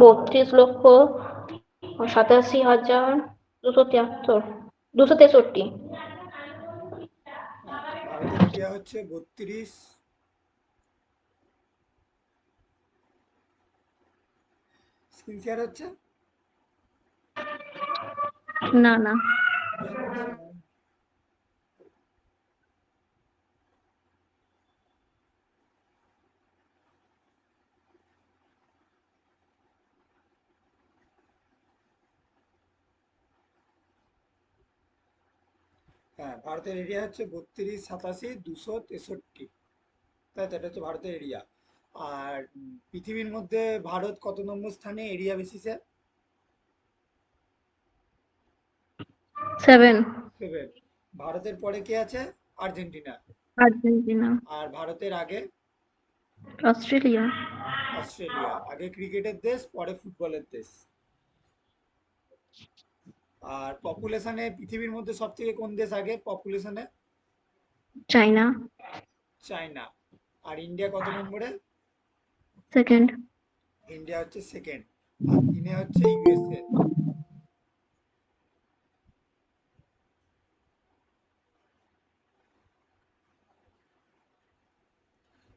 32,87,273, 263। হ্যাঁ, ভারতের এরিয়া হচ্ছে 32। স্ক্রিন শেয়ার হচ্ছে? না না, হ্যাঁ, ভারতের এরিয়া হচ্ছে 32,87,263। তাই তো, এটা হচ্ছে ভারতের এরিয়া। আর পৃথিবীর মধ্যে ভারত কত নম্বর স্থানে এরিয়া বেসিসে? 7। 7। ভারতের পরে কে আছে? আর্জেন্টিনা। আর্জেন্টিনা। আর ভারতের আগে? অস্ট্রেলিয়া। অস্ট্রেলিয়া। আগে ক্রিকেটের দেশ, পরে ফুটবলের দেশ। আর পপুলেশনে পৃথিবীর মধ্যে সব থেকে কোন দেশ আগে পপুলেশনে? চাইনা। চায়না। আর ইন্ডিয়া কত নম্বরে? সেকেন্ড। ইন্ডিয়া হচ্ছে সেকেন্ড। আর 3 হচ্ছে USA.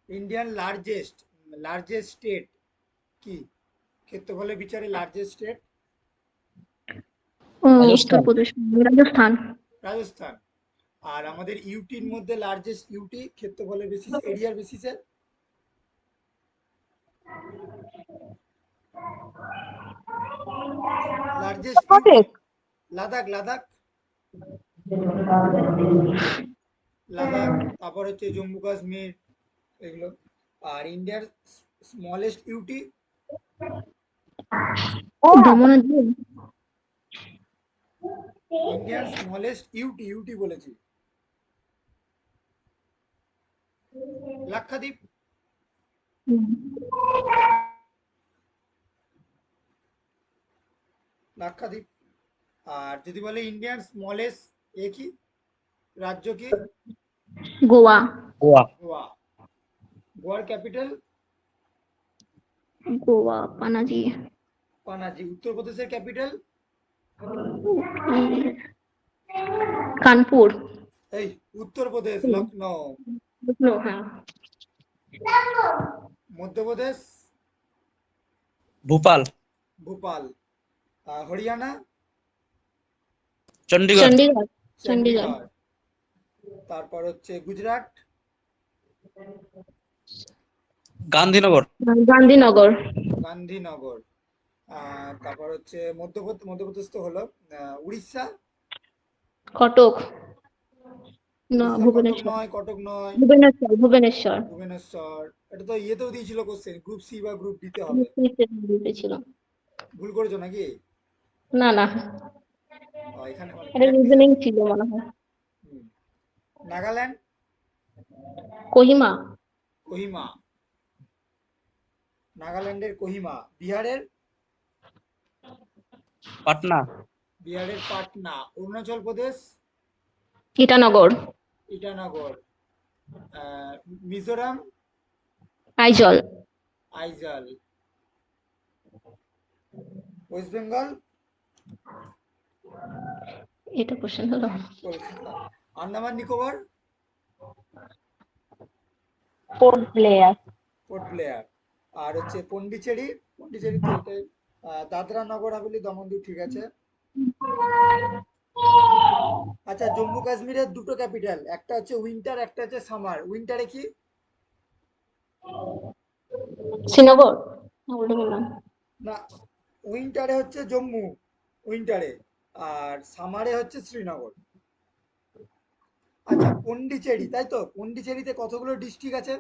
Indian largest largest state কি? ক্ষেত্রফলের বিচারে লার্জেস্ট স্টেট? রাজস্থান। উত্তরপ্রদেশ। রাজস্থান। রাজস্থান। আর আমাদের ইউটির মধ্যে লার্জেস্ট ইউটি ক্ষেত্রফলের বেসিস এরিয়ার বেসিসে? Largest UT? প্রদেশ। লাদাখ, লাদাখ। লাদাখ। তারপর হচ্ছে জম্মু কাশ্মীর, এগুলো। আর ইন্ডিয়ার স্মলেস্ট ইউটি? ও দমন আর দিউ। ইন্ডিয়ার স্মলেস্ট ইউটি, ইউটি বলেছি। লাক্ষাদ্বীপ। লাক্ষাদ্বীপ। আর যদি বলে ইন্ডিয়ান স্মলেস্ট এ কি, রাজ্য কি? গোয়া। গোয়া। গোয়া। গোয়ার ক্যাপিটাল? গোয়া পানাজি। পানাজি। উত্তরপ্রদেশের ক্যাপিটাল? কানপুর। এই, উত্তরপ্রদেশ লখনৌ। লখনৌ, হ্যাঁ। মধ্যপ্রদেশ? ভোপাল। ভোপাল। হরিয়ানা? চণ্ডীগড়। চণ্ডীগড়। চণ্ডীগড়। চণ্ডীগড়। তারপর হচ্ছে গুজরাট? গান্ধীনগর। গান্ধীনগর। গান্ধীনগর। তারপর হচ্ছে মধ্যপ্রদেশ, মধ্যপ্রদেশ তো হলো। উড়িষ্যা? কটক। না, উড়িষ্যা কটক ভুবনেশ্বর। নয়, কটক নয়। ভুবনেশ্বর। ভুবনেশ্বর। ভুবনেশ্বর। এটা তো ইয়েতেও দিয়েছিল কোশ্চেন, গ্রুপ সি বা গ্রুপ ডিতে হবে। ছিল। ভুল করেছো নাকি? না না, এখানে মানে এটা প্র্যাকটিসে। রিজনিং ছিল মনে হয়। নাগাল্যান্ড? কোহিমা। কোহিমা। নাগাল্যান্ডের কোহিমা। বিহারের? পাটনা। বিহারের পাটনা। অরুণাচল প্রদেশ? ইটানগর। ইটানগর। মিজোরাম? আইজল। আইজল। ওয়েস্ট বেঙ্গল? এটা কোশ্চেন হলো। কলকাতা। আন্দামান নিকোবর? পোর্ট ব্লেয়ার। পোর্ট ব্লেয়ার। আর হচ্ছে পন্ডিচেরি? পন্ডিচেরি তো এটাই। দাদরা নগর হাভেলি, দমন দ্বীপ, ঠিক আছে। আচ্ছা, জম্মু কাশ্মীরের দুটো ক্যাপিটাল, একটা হচ্ছে উইন্টার, একটা হচ্ছে সামার। উইন্টারে কি? শ্রীনগর। না, উল্টো বললাম। না, উইন্টারে হচ্ছে জম্মু, উইন্টারে। আর সামারে হচ্ছে শ্রীনগর। আচ্ছা, পন্ডিচেরি, তাই তো? পন্ডিচেরিতে কতগুলো ডিস্ট্রিক্ট আছে?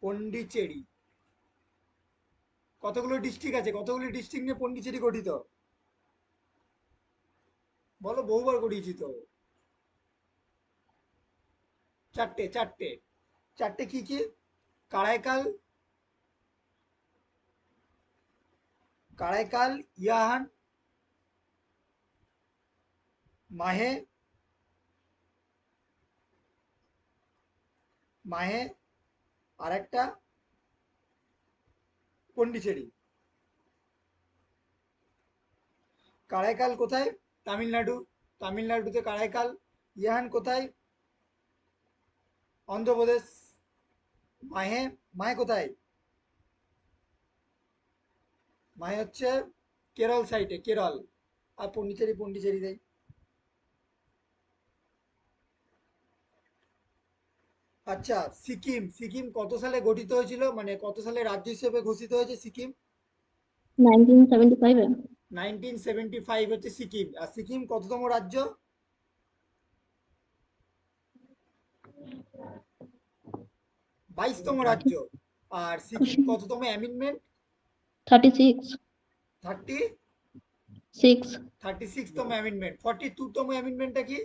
পন্ডিচেরি কতগুলো ডিস্ট্রিক্ট আছে? কতগুলো ডিস্ট্রিক্ট নিয়ে পন্ডিচেরি গঠিত? বলো, বহুবার করিয়েছি তো। চারটে, চারটে। চারটে কি কি? কারাইকাল, কারাইকাল, ইয়াহান, মাহে, মাহে, আর একটা পন্ডিচেরি। কারাইকাল কোথায়? তামিলনাড়ু। তামিলনাড়ুতে কারাইকাল। ইয়াহান কোথায়? অন্ধ্রপ্রদেশ। মাহে, মাহে কোথায়? মাহে হচ্ছে কেরল সাইডে, কেরল। আর পন্ডিচেরি পন্ডিচেরিতেই। আচ্ছা, সিকিম, সিকিম কত সালে গঠিত হয়েছিল, মানে কত সালে রাজ্য হিসেবে ঘোষিত হয়েছে সিকিম? 1975 এ 1975 হচ্ছে সিকিম। আর সিকিম কততম রাজ্য? 22তম রাজ্য। আর সিকিম কততম অ্যামেন্ডমেন্ট? 36 থার্টি 6 36তম অ্যামেন্ডমেন্ট। 42তম অ্যামেন্ডমেন্টটা কি?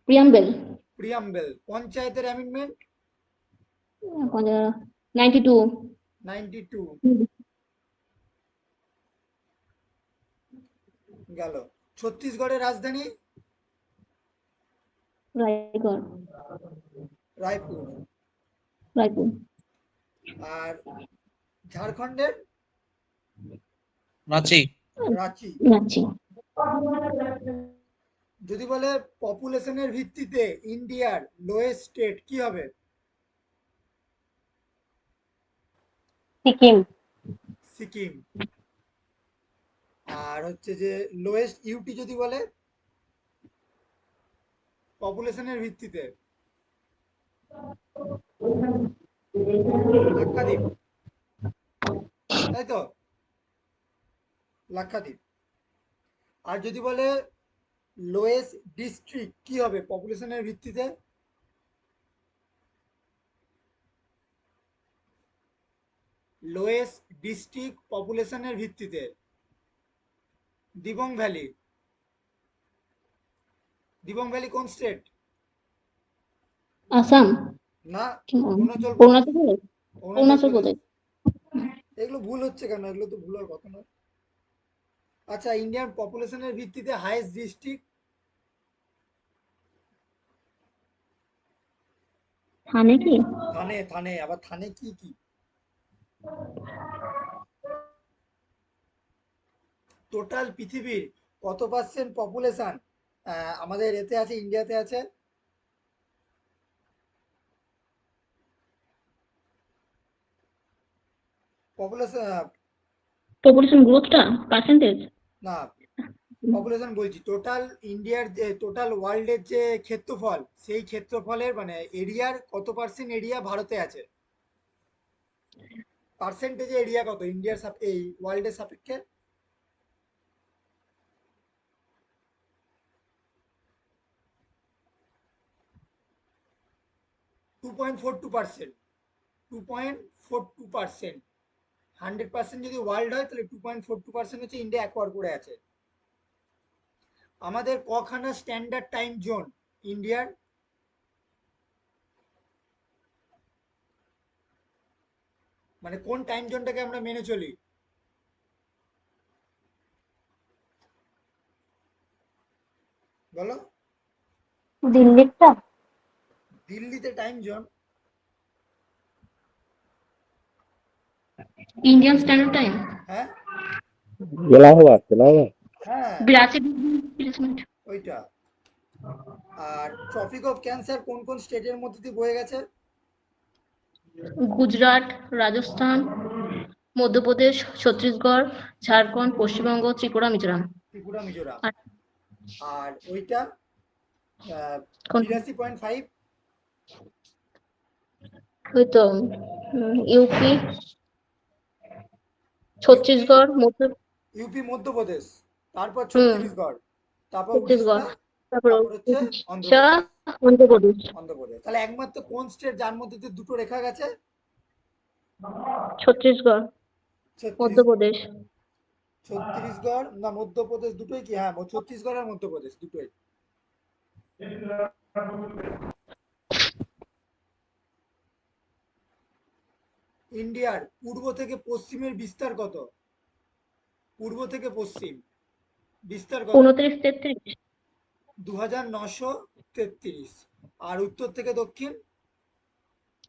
Preamble preamble. পঞ্চায়েতের অ্যামেন্ডমেন্ট? 92 92 গেল। ছত্তিশগড়ের রাজধানী? রায়গড় রায়পুর। রায়পুর আর ঝাড়খণ্ডের? রাঁচি। রাঁচি। রাঁচি যদি বলে পপুলেশনের ভিত্তিতে ইন্ডিয়ার লোয়েস্ট স্টেট কি হবে? সিকিম। সিকিম। আর হচ্ছে যে লোয়েস্ট ইউটি যদি বলে পপুলেশনের ভিত্তিতে? লাক্ষাদ্বীপ, তাই তো? লাক্ষাদ্বীপ। আর যদি বলে লোয়েস্ট ডিস্ট্রিক্ট কি হবে পপুলেশনের ভিত্তিতে? লোয়েস্ট ডিস্ট্রিক্ট পপুলেশনের ভিত্তিতে? দিবং ভ্যালি। দিবং ভ্যালি কোন স্টেট? আসাম না, কি নাম? অরুণাচল প্রদেশ। অরুণাচল প্রদেশ অরুণাচল অরুণাচল প্রদেশ। প্রদেশ এগুলো ভুল হচ্ছে কেন? এগুলো তো ভুল হওয়ার কথা না। আচ্ছা, ইন্ডিয়ান পপুলেশনের ভিত্তিতে হাইয়েস্ট ডিস্ট্রিক্ট? থানে কি থানে। থানে, আবার থানে কি কি? টোটাল পৃথিবীর কত পার্সেন্ট পপুলেশন আমাদের এতে আছে, ইন্ডিয়াতে আছে? পপুলেশন পপুলেশন গ্রোথটা পার্সেন্টেজ না, পপুলেশন বলছি, টোটাল ইন্ডিয়ার যে টোটাল ওয়ার্ল্ডের যে ক্ষেত্রফল, সেই ক্ষেত্রফলের মানে এরিয়ার কত পার্সেন্ট এরিয়া ভারতে আছে? পার্সেন্টেজে এরিয়া কত ইন্ডিয়ার এই ওয়ার্ল্ডের সাপেক্ষে? Two point four two percent. 2.42%। 100% যদি ওয়ার্ল্ড হয় তাহলে 2.42% হচ্ছে ইন্ডিয়া অ্যাকোয়ার করে আছে। আমাদের কখানা স্ট্যান্ডার্ড টাইম জোন ইন্ডিয়ার? মানে কোন টাইম জোনটাকে আমরা মেনে চলি? বলো। দিল্লিরটা। দিল্লিতে time zone? Indian standard time হ্যাঁ इलाहाबाद इलाहाबाद 82 মিনিট ওইটা। আর ট্রপিক অফ ক্যান্সার কোন কোন স্টেটের মধ্যে দিয়ে বয়ে গেছে? গুজরাট রাজস্থান মধ্যপ্রদেশ ছত্তিশগড় ঝাড়খণ্ড পশ্চিমবঙ্গ ত্রিপুরা মিজোরাম ত্রিপুরা মিজোরাম। আর আর ওইটা কোন- 82.5। ওই তো ইউপি ছত্তিশগড় ইউপি মধ্যপ্রদেশ, তারপর হুম ছত্তিশগড়, তারপর উড়িষ্যা, ছত্তিশগড় তারপর তারপর হচ্ছে উড়িষ্যা অন্ধ্রপ্রদেশ। অন্ধ্রপ্রদেশ অন্ধ্রপ্রদেশ। তাহলে একমাত্র কোন স্টেট যার মধ্যে দিয়ে দুটো রেখা গেছে? ছত্তিশগড় ছত্তিশ মধ্যপ্রদেশ ছত্তিশগড় না মধ্যপ্রদেশ দুটোই কি? হ্যাঁ, ছত্তিশগড় আর মধ্যপ্রদেশ দুটোই। ইন্ডিয়ার পূর্ব থেকে পশ্চিমের বিস্তার কত? পূর্ব থেকে পশ্চিম বিস্তার কত? 29-33 2933। আর উত্তর থেকে দক্ষিণ?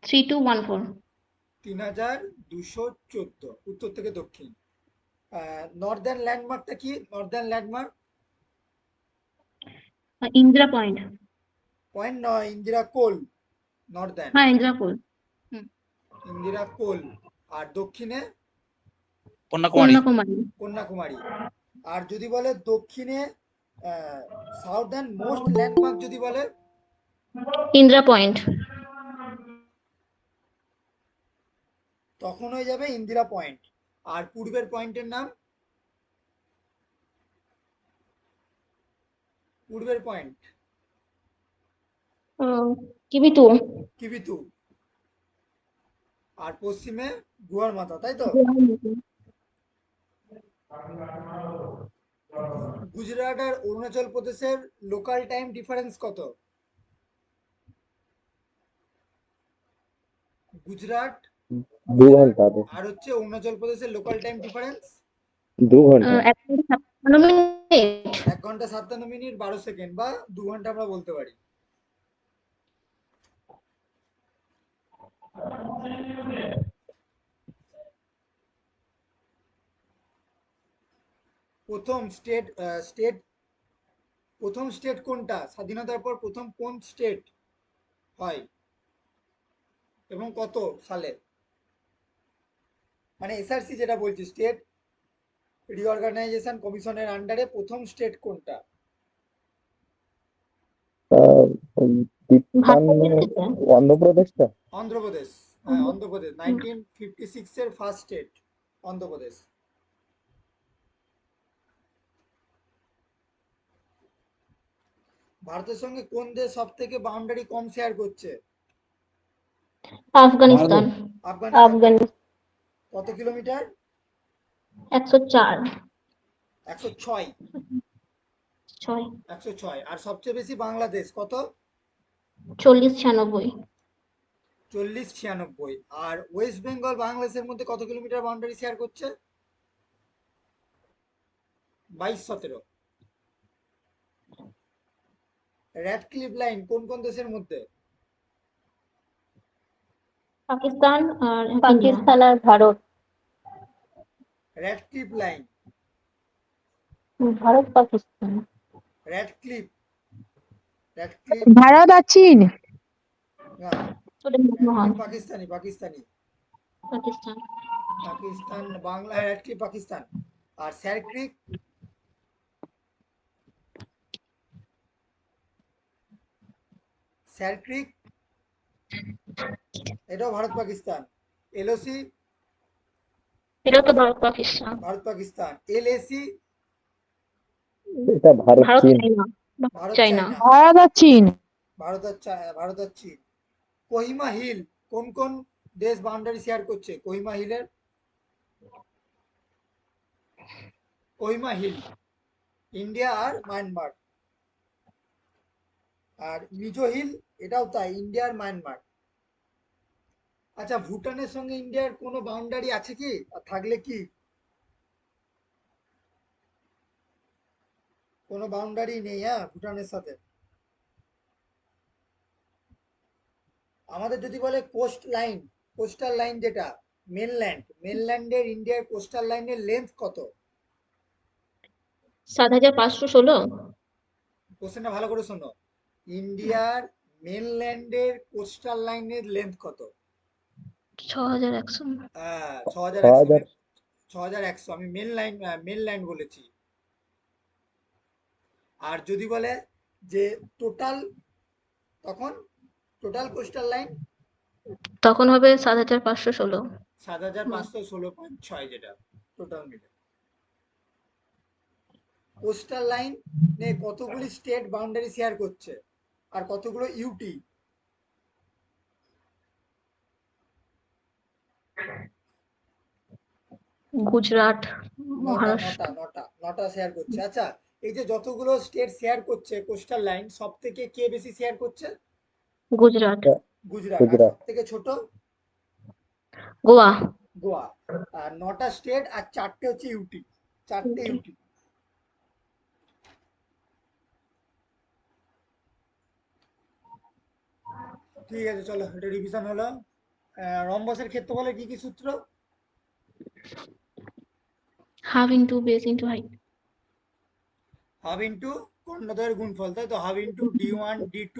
3214 3214, উত্তর থেকে দক্ষিণ। নর্দার্ন ল্যান্ডমার্কটা কি? Northern landmark Indira point. Point নয়, ইন্দিরা কোল। নর্দার্ন হ্যাঁ, ইন্দিরা কোল। ইন্দিরা কোল। আর দক্ষিণে কন্যাকুমারী। কন্যাকুমারী। কন্যাকুমারী। আর যদি বলে দক্ষিণে সাউদার্ন মোস্ট ল্যান্ডমার্ক যদি বলে, ইন্দিরা পয়েন্ট। তখন হয়ে যাবে ইন্দিরা পয়েন্ট। আর পূর্বের পয়েন্টের নাম? পূর্বের পয়েন্ট কিবিতু। কিবিতু। আর পশ্চিমে গুয়ার মাথা, তাই তো? গুজরাট আর অরুণাচল প্রদেশের লোকাল টাইম ডিফারেন্স কত? গুজরাট 2 ঘন্টা আর হচ্ছে অরুণাচল প্রদেশের লোকাল টাইম ডিফারেন্স 2 ঘন্টা 1 ঘন্টা 57 মিনিট। 1 ঘন্টা 57 মিনিট 12 সেকেন্ড, বা 2 ঘন্টা আমরা বলতে পারি। প্রথম স্টেট কোনটা? স্বাধীনতার পর প্রথম কোন স্টেট হয় এবং কত সালে? মানে এসআরসি যেটা বলছি, স্টেট রিঅর্গানাইজেশন কমিশনের আন্ডারে প্রথম স্টেট কোনটা? অন্ধ্রপ্রদেশটা। অন্ধ্রপ্রদেশ। হ্যাঁ, অন্ধ্রপ্রদেশ 1956 এর ফার্স্ট স্টেট অন্ধ্রপ্রদেশ। ভারতের সঙ্গে কোন দেশ সব থেকে বাউন্ডারি কম শেয়ার করছে? আফগানিস্তান। আফগানিস্তান। আফগানিস্তান। কত কিলোমিটার? 104। 106। 6। 106। আর সবচেয়ে বেশি বাংলাদেশ কত? 40-96। 40-96। আর ওয়েস্ট বেঙ্গল বাংলাদেশের মধ্যে কত কিলোমিটার বাউন্ডারি শেয়ার করছে? 22-17। র্যাডক্লিফ লাইন কোন কোন দেশের মধ্যে? পাকিস্তান আর ইন্ডিয়া। পাকিস্তান আর Bharat. Radcliffe line. Bharat Pakistan. Radcliffe. Radcliffe Bharat আর চীন। না, ওটা মনমোহন। পাকিস্তানি। পাকিস্তান। পাকিস্তান বাংলা, র্যাডক্লিফ পাকিস্তান। আর স্যার ক্রিক? স্যার ক্রিক এটাও ভারত পাকিস্তান। এলওসি? এটা তো ভারত পাকিস্তান। ভারত পাকিস্তান। এলএসি? এটা ভারত ভারত চীন। China. Bharat China. China. Bharat আর চীন। ভারত আর চীন। কোহিমা হিল কোন কোন দেশ বাউন্ডারি শেয়ার করছে? কোহিমা হিলের? কোহিমা হিল ইন্ডিয়া আর মায়ানমার। আর মিজো হিল এটাও তাই, ইন্ডিয়া আর মায়ানমার। আচ্ছা, ভুটানের সঙ্গে ইন্ডিয়ার কোনো বাউন্ডারি আছে কি? আর থাকলে কি? কোনো বাউন্ডারি নেই, হ্যাঁ, ভুটানের সাথে। আমাদের যদি বলে কোস্টাল লাইন যেটা মেনল্যান্ডের ইন্ডিয়ার কোস্টাল লাইনের লেন্থ কত? 7516। কোশ্চেনটা ভালো করে শোনো। ইন্ডিয়ার মেনল্যান্ডের কোস্টাল লাইনের লেন্থ কত? 6100। 6100। 6100। আমি মেনল্যান্ড বলেছি। আর যদি বলে যে টোটাল, তখন টোটাল কোস্টাল লাইন তখন হবে 7516। 7516.6, যেটা টোটাল মিলে। কোস্টাল লাইন নে কতগুলি স্টেট বাউন্ডারি শেয়ার করছে আর কতগুলো ইউটি? গুজরাট, নটা মহারাষ্ট্র। নটা শেয়ার করছে। আচ্ছা, এই যে যতগুলো স্টেট শেয়ার করছে কোস্টাল লাইন, সব থেকে কে বেশি শেয়ার করছে? গুজরাট। গুজরাট। আর গুজরাট। সব থেকে ছোট? গোয়া। গোয়া। আর 9টা স্টেট আর 4টে হচ্ছে ইউটি। 4টে ইউটি। ঠিক আছে, চলো, এটা রিভিশন হলো। রম্বসের ক্ষেত্রফলের কি কি সূত্র? Half into base into height. Half into কর্ণদ্বয়ের গুণফল, তাই তো, হাফ ইন্টু d1 d2।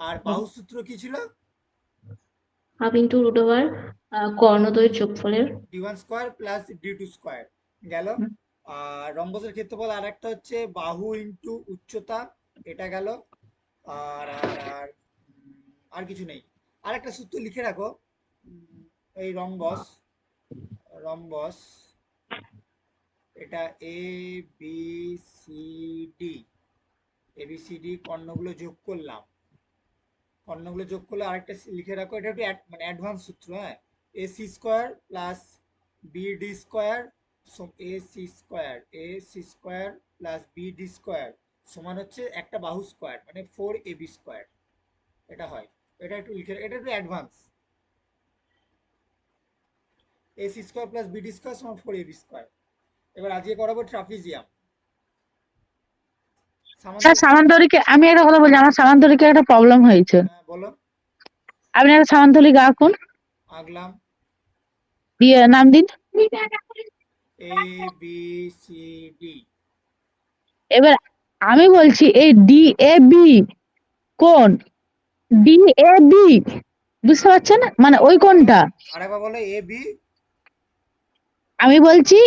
আর বাহু সূত্র কি ছিল? হাফ ইন্টু রুট ওভার কর্ণদ্বয়ের যোগফলের। d1 square plus d2 square গেল। আর রম্বসের ক্ষেত্রফল আর একটা হচ্ছে বাহু ইন্টু উচ্চতা, এটা গেল। আর আর আর আর কিছু নেই। আর একটা সূত্র লিখে রাখো। এই রম্বস, রম্বস এটা এ বি সি ডি, এবিসিডি কর্ণগুলো যোগ করলাম, কর্ণগুলো যোগ করলে আরেকটা লিখে রাখো, এটা একটু মানে অ্যাডভান্স সূত্র, হ্যাঁ। A C square plus B D square, A C square, A C square plus B D square সমান হচ্ছে একটা বাহু স্কোয়ার মানে 4ab স্কোয়ার, এটা হয়। এটা একটু লিখে, এটা একটু advance. A C square plus B D square সমান 4ab স্কোয়ার। এবার আজকে করাবো ট্রাপিজিয়াম। স্যার সামান্তরিকে আমি একটা কথা বলছি, আমার সামান্তরিকে একটা প্রবলেম হয়েছে। হ্যাঁ বলো। আপনি একটা সামান্তরিক আঁকুন, আঁকলাম। দিয়ে নাম দিন। এ বি সি ডি। এবার আমি বলছি এই ডি এ বি কোন, ডি এ বি বুঝতে পারছেন, মানে ওই কোনটা? আরেকবার বলো। A B. আমি বলছি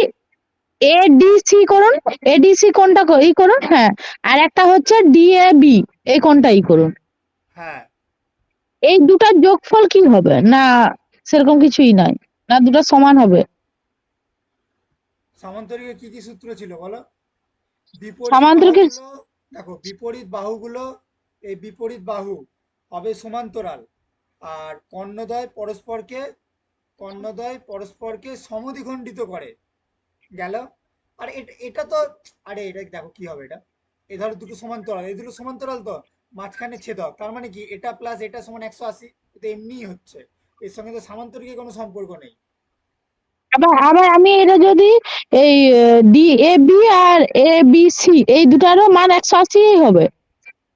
এডিসি করুন, এডিসি কোনটা ই করুন, হ্যাঁ। আর একটা হচ্ছে ডিএবি, এই কোনটা ই করুন। হ্যাঁ, এই দুটার যোগফল কি হবে? না সেরকম কিছুই নাই, না দুটো সমান হবে? সামান্তরিকে কি কি সূত্র ছিল বলো? বিপরীত সামান্তরিকের বাহুগুলো, দেখো বিপরীত বাহুগুলো, এই বিপরীত বাহু হবে সমান্তরাল। আর কর্ণদ্বয় পরস্পরকে সমদ্বিখণ্ডিত করে গেল। আর এটা তো, আরে এটা দেখো কি হবে, এটা এ ধরো দুটো সমান্তরাল, এই দুটো সমান্তরাল তো মাঝখানে ছেদক, তার মানে কি এটা প্লাস এটা সমান 180। এটা এমনিই হচ্ছে, এর সঙ্গে তো সামান্তরিকের কোনো সম্পর্ক নেই। আবার আবার আমি এটা যদি এই ডি এ বি আর এ বি সি এই দুটারও মান 180 হবে।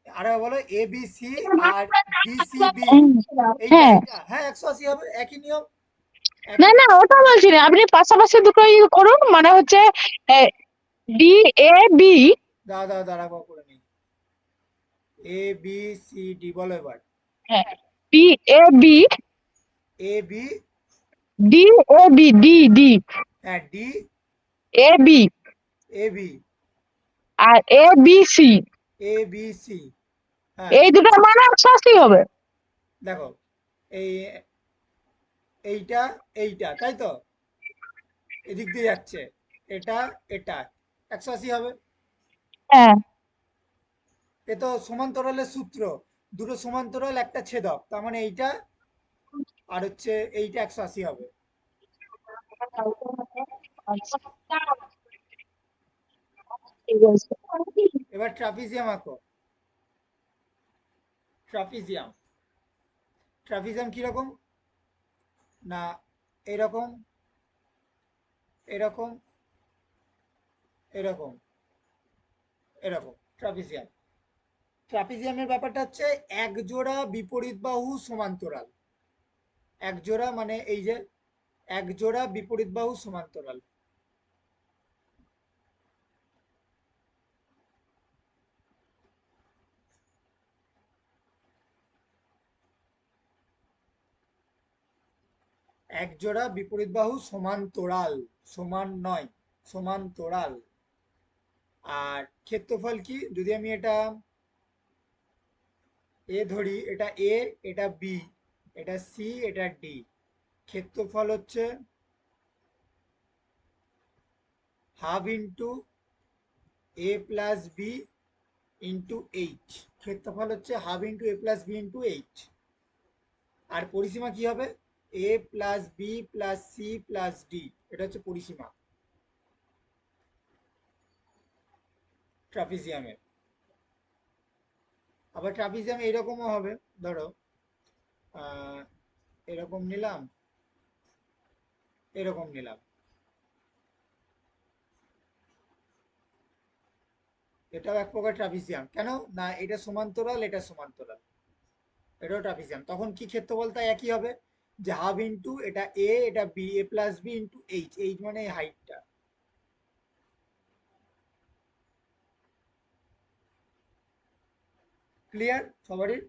আরে বলো এ বি সি আর ডি সি বি, এইটা হ্যাঁ, এইটা হ্যাঁ 180 হবে, একই নিয়ম। না একই। না ওটা বলছি না, আপনি পাশাপাশি দুটো ই করুন, মানে হচ্ছে ডি এ বি। দাঁড়া দাঁড়া দাঁড়া করে নিই। এ বি সি ডি বলো এবার। হ্যাঁ, D A B, A B. D A B, D D হ্যাঁ D A B A B আর A B C, A B C. হ্যাঁ এই দুটোর মান 180 হবে। দেখো, এই এইটা এইটা তাই তো, এদিক দিয়ে যাচ্ছে, এটা এটা 180 হবে। হ্যাঁ, এ তো সমান্তরালের সূত্র, দুটো সমান্তরাল একটা ছেদক, তার মানে এইটা আর হচ্ছে এইটা 180 হবে। ঠিক আছে। এবার ট্রাপিজিয়াম আঁকো। ট্রাপিজিয়াম, ট্রাপিজিয়াম কিরকম? না এরকম, এরকম, এরকম, এরকম ট্রাপিজিয়াম। ট্রাপিজিয়ামের ব্যাপারটা হচ্ছে এক জোড়া বিপরীত বাহু সমান্তরাল। এক জোড়া মানে এই যে এক জোড়া বিপরীত বাহু সমান্তরাল। এক জোড়া বিপরীত বাহু সমান্তরাল, সমান নয়, সমান্তরাল। আর ক্ষেত্রফল কি? যদি আমি এটা এ ধরি, এটা এ, এটা বি, এটা সি, এটা ডি, ক্ষেত্রফল হচ্ছে half into A plus B into H. ক্ষেত্রফল হচ্ছে half into A plus B into H. আর পরিসীমা কি হবে? A plus B plus C plus D, এটা হচ্ছে পরিসীমা ট্রাপিজিয়ামের। আবার ট্রাপিজিয়াম এরকমও হবে, ধরো এরকম নিলাম, এরকম নিলাম, এটাও এক প্রকার ট্রাপিজিয়াম। কেন না এটা সমান্তরাল, এটা সমান্তরাল, এটাও ট্রাপিজিয়াম। তখন কি ক্ষেত্রফল? তা একই হবে। যে হাফ ইন্টু এটা এ, এটা B, A plus B into H, H মানে হাইটটা। ক্লিয়ার সবারই?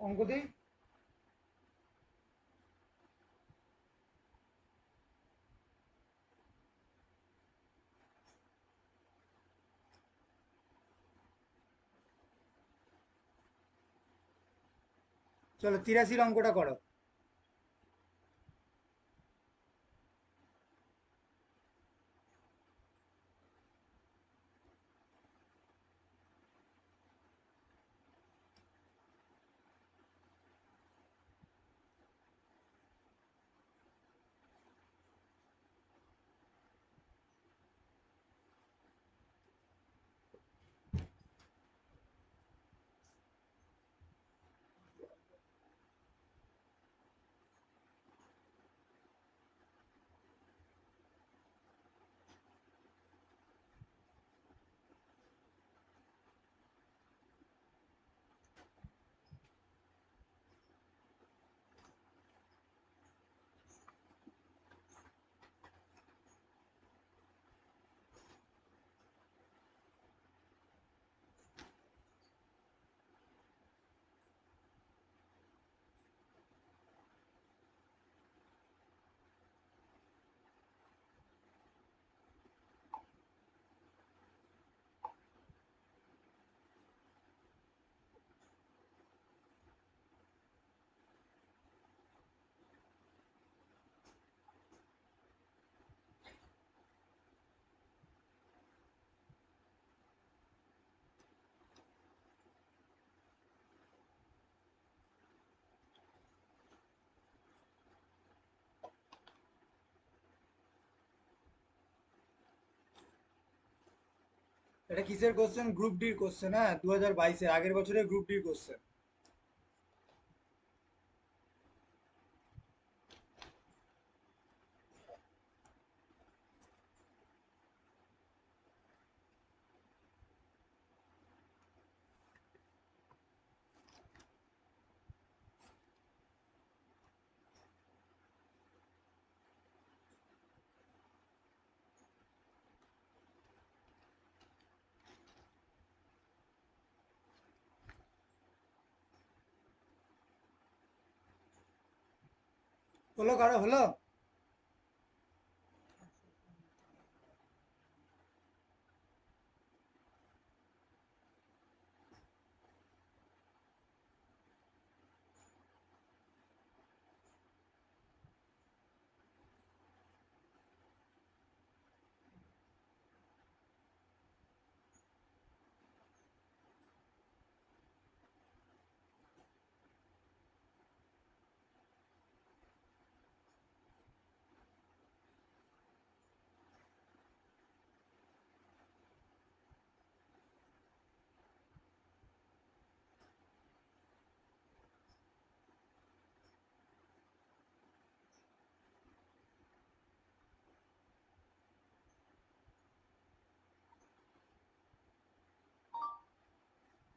অঙ্ক দিই। চলো 83 অঙ্কটা করো। এটা কিসের কোশ্চেন? গ্রুপ ডির কোশ্চেন। হ্যাঁ, 2022-এর, আগের বছরের গ্রুপ ডির কোশ্চেন। হলো কারো? হলো?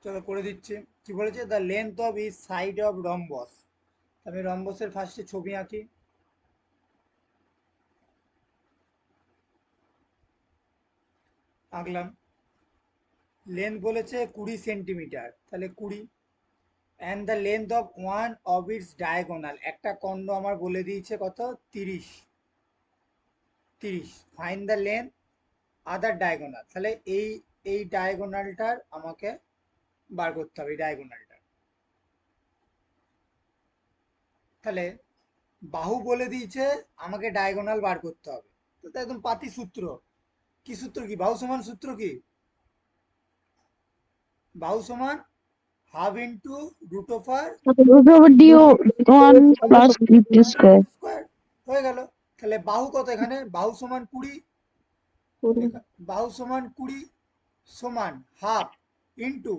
চলো করে দিচ্ছি। কি বলেছে? The length of each side of rhombus. আমি রম্বসের ফার্স্টে ছবি আঁকি। আঁকলাম। লেন্থ বলেছে 20 সেন্টিমিটার, তাহলে 20। And the length of one of its diagonal, একটা কর্ণ আমার বলে দিয়েছে কত? 30। 30। Find the length other diagonal, তাহলে এই ডায়াগোনালটার আমাকে বার করতে হবে, এই ডায়াগোনালটা। তাহলে বাহু বলে দিয়েছে, আমাকে ডায়াগোনাল বার করতে হবে। তো একদম পাতি সূত্র। কি সূত্র? কি বাহু সমান সূত্র? কি বাহু সমান half into root over √DO1 plus dt square. Square. হয়ে গেল। তাহলে বাহু কত? এখানে বাহু সমান 20। বাহু সমান 20 সমান হাফ ইন্টু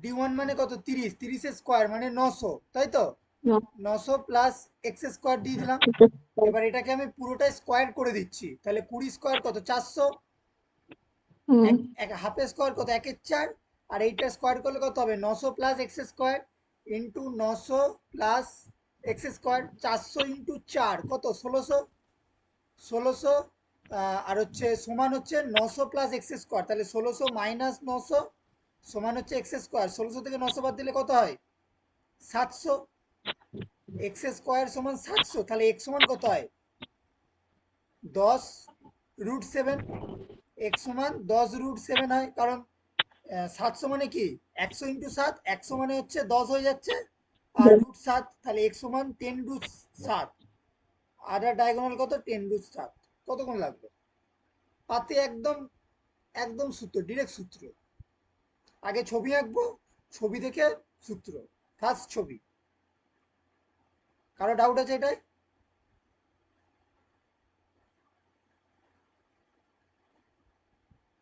D1 মানে কত? 30। 30 এর স্কোয়ার মানে 900, তাই তো? 900 প্লাস এক্স স্কোয়ার দিয়ে দিলাম। এবার এটাকে আমি পুরোটা স্কোয়ার করে দিচ্ছি, তাহলে 20 স্কোয়ার কত 400, এক হাফের স্কোয়ার কত 1/4, আর এইটা স্কোয়ার করলে কত হবে 900 plus x square into 900 plus x square, 400 into 4 কত 1600, 1600 আর হচ্ছে সমান হচ্ছে 900 প্লাস এক্স স্কোয়ার, তাহলে 1600 মাইনাস 900 সমান হচ্ছে এক্স স্কোয়ার, 1600 থেকে 900 বাদ দিলে কত হয় 700, এক্স স্কোয়ার সমান 700, তাহলে এক্স সমান কত হয় 10√7, এক্স সমান 10√7 হয়, কারণ 700 মানে কি 100 ইন্টু 7, 100 মানে হচ্ছে 10 হয়ে যাচ্ছে, আর √7, তাহলে এক্স সমান 10√7, আর ডায়াগোনাল কত 10√7, কতক্ষণ লাগবে পাতে? একদম একদম সূত্র, ডিরেক্ট সূত্র। আগে ছবি আঁকবো, ছবি দেখে সূত্র, ফার্স্ট ছবি। কারো ডাউট আছে এটাই?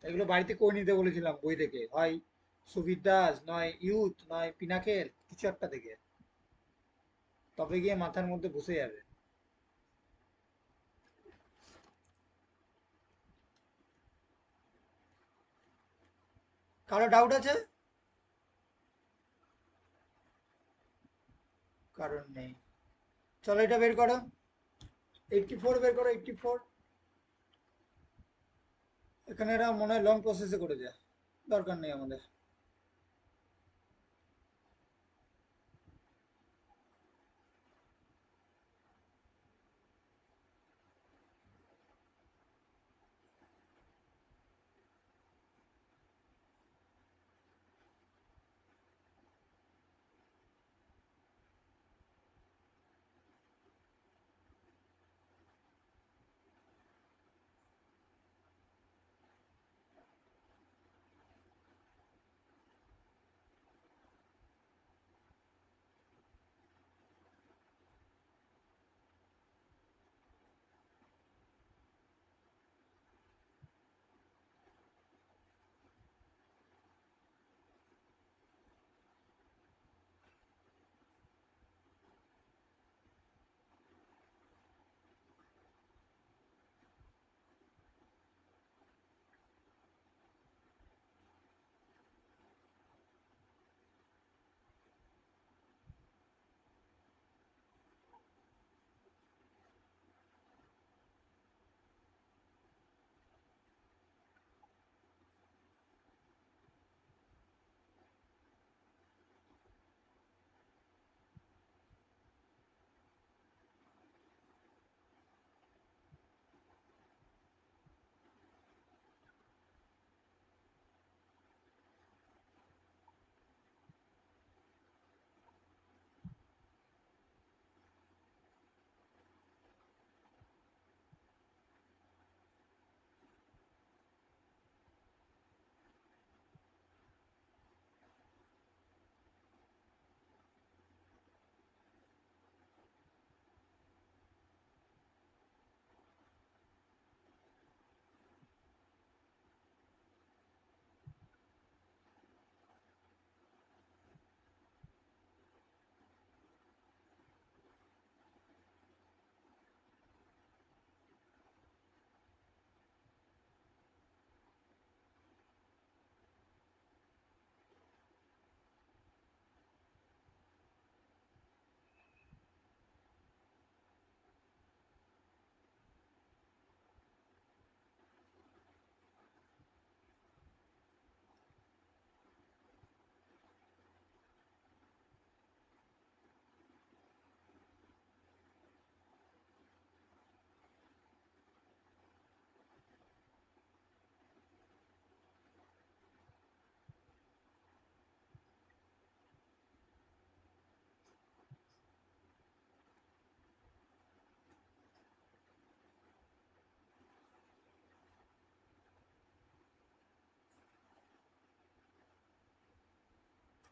এগুলো বাড়িতে করে নিতে বলেছিলাম বই থেকে, হয় সুবির দাস, নয় ইউথ, নয় পিনাকেল, কিছু একটা থেকে, তবে গিয়ে মাথার মধ্যে বসে যাবে। কারো ডাউট আছে? কারণ নেই, চলো এটা বের করো, 84 বের করো, 84। এখানে এরা মনে হয় লং প্রসেসে করে দেয়, দরকার নেই আমাদের।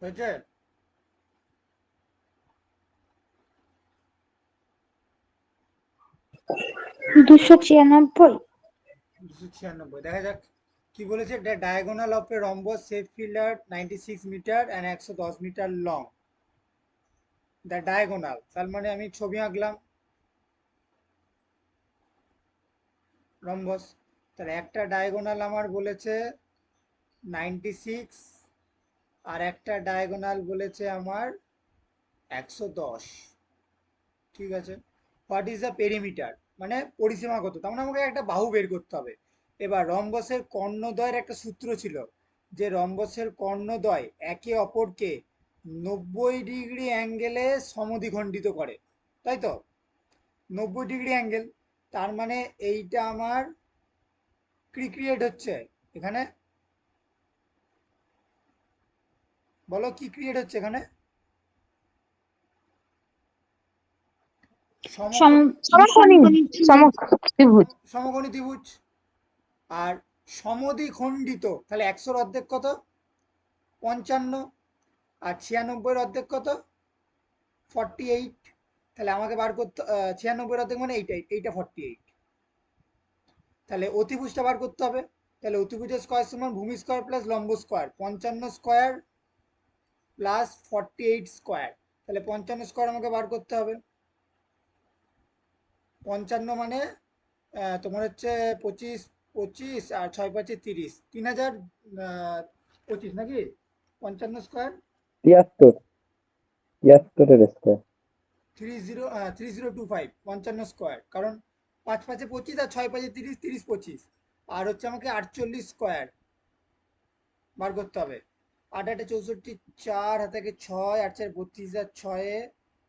হয়েছে? 296। 296, দেখা যাক কি বলেছে। Diagonal of a rhombus shape field are 96 metre and 110 metre long, the diagonal, তার মানে আমি ছবি আঁকলাম রম্বস। তাহলে একটা ডায়াগোনাল আমার বলেছে 96, আর একটা ডায়াগোনাল বলেছে আমার 110। ঠিক আছে, হোয়াট ইজ দ্য পেরিমিটার, মানে পরিসীমা কত, তার মানে আমাকে একটা বাহু বের করতে হবে। এবার রম্বসের কর্ণদ্বয়ের একটা সূত্র ছিল যে রম্বসের কর্ণদ্বয় একে অপরকে 90 ডিগ্রি অ্যাঙ্গেলে সমদ্বিখণ্ডিত করে, তাই তো? 90 ডিগ্রি অ্যাঙ্গেল, তার মানে এইটা আমার কি ক্রিয়েট হচ্ছে এখানে, বলো কি ক্রিয়েট হচ্ছে এখানে? সমকোণী ত্রিভুজ। সমকোণী ত্রিভুজ। আর সমদ্বিখণ্ডিত, তাহলে 100-র অর্ধেক কত? 55। আর 96-এর অর্ধেক কত? 48। তাহলে আমাকে বার করতে 96-এর অর্ধেক মানে এইটা 48। তাহলে অতিভুজটা বার করতে হবে। তাহলে অতিভুজের স্কয়ার সমান ভূমি স্কয়ার প্লাস লম্ব স্কয়ার, 55 স্কয়ার প্লাস 48 স্কয়ার। তাহলে 55 স্কয়ার আমাকে বার করতে হবে। 55 মানে তোমার হচ্ছে 25, 25 আর 6 5 30, 3025 নাকি? 55 স্কয়ার 73, 73-এর স্কয়ার। 3025 55 স্কয়ার, কারণ 5 5 25 আর 6 5 30, 30 25, আর হচ্ছে আমাকে 48 স্কয়ার বার করতে হবে। 8 8 64, 4 হাতে 6, 8 4 32 আর 6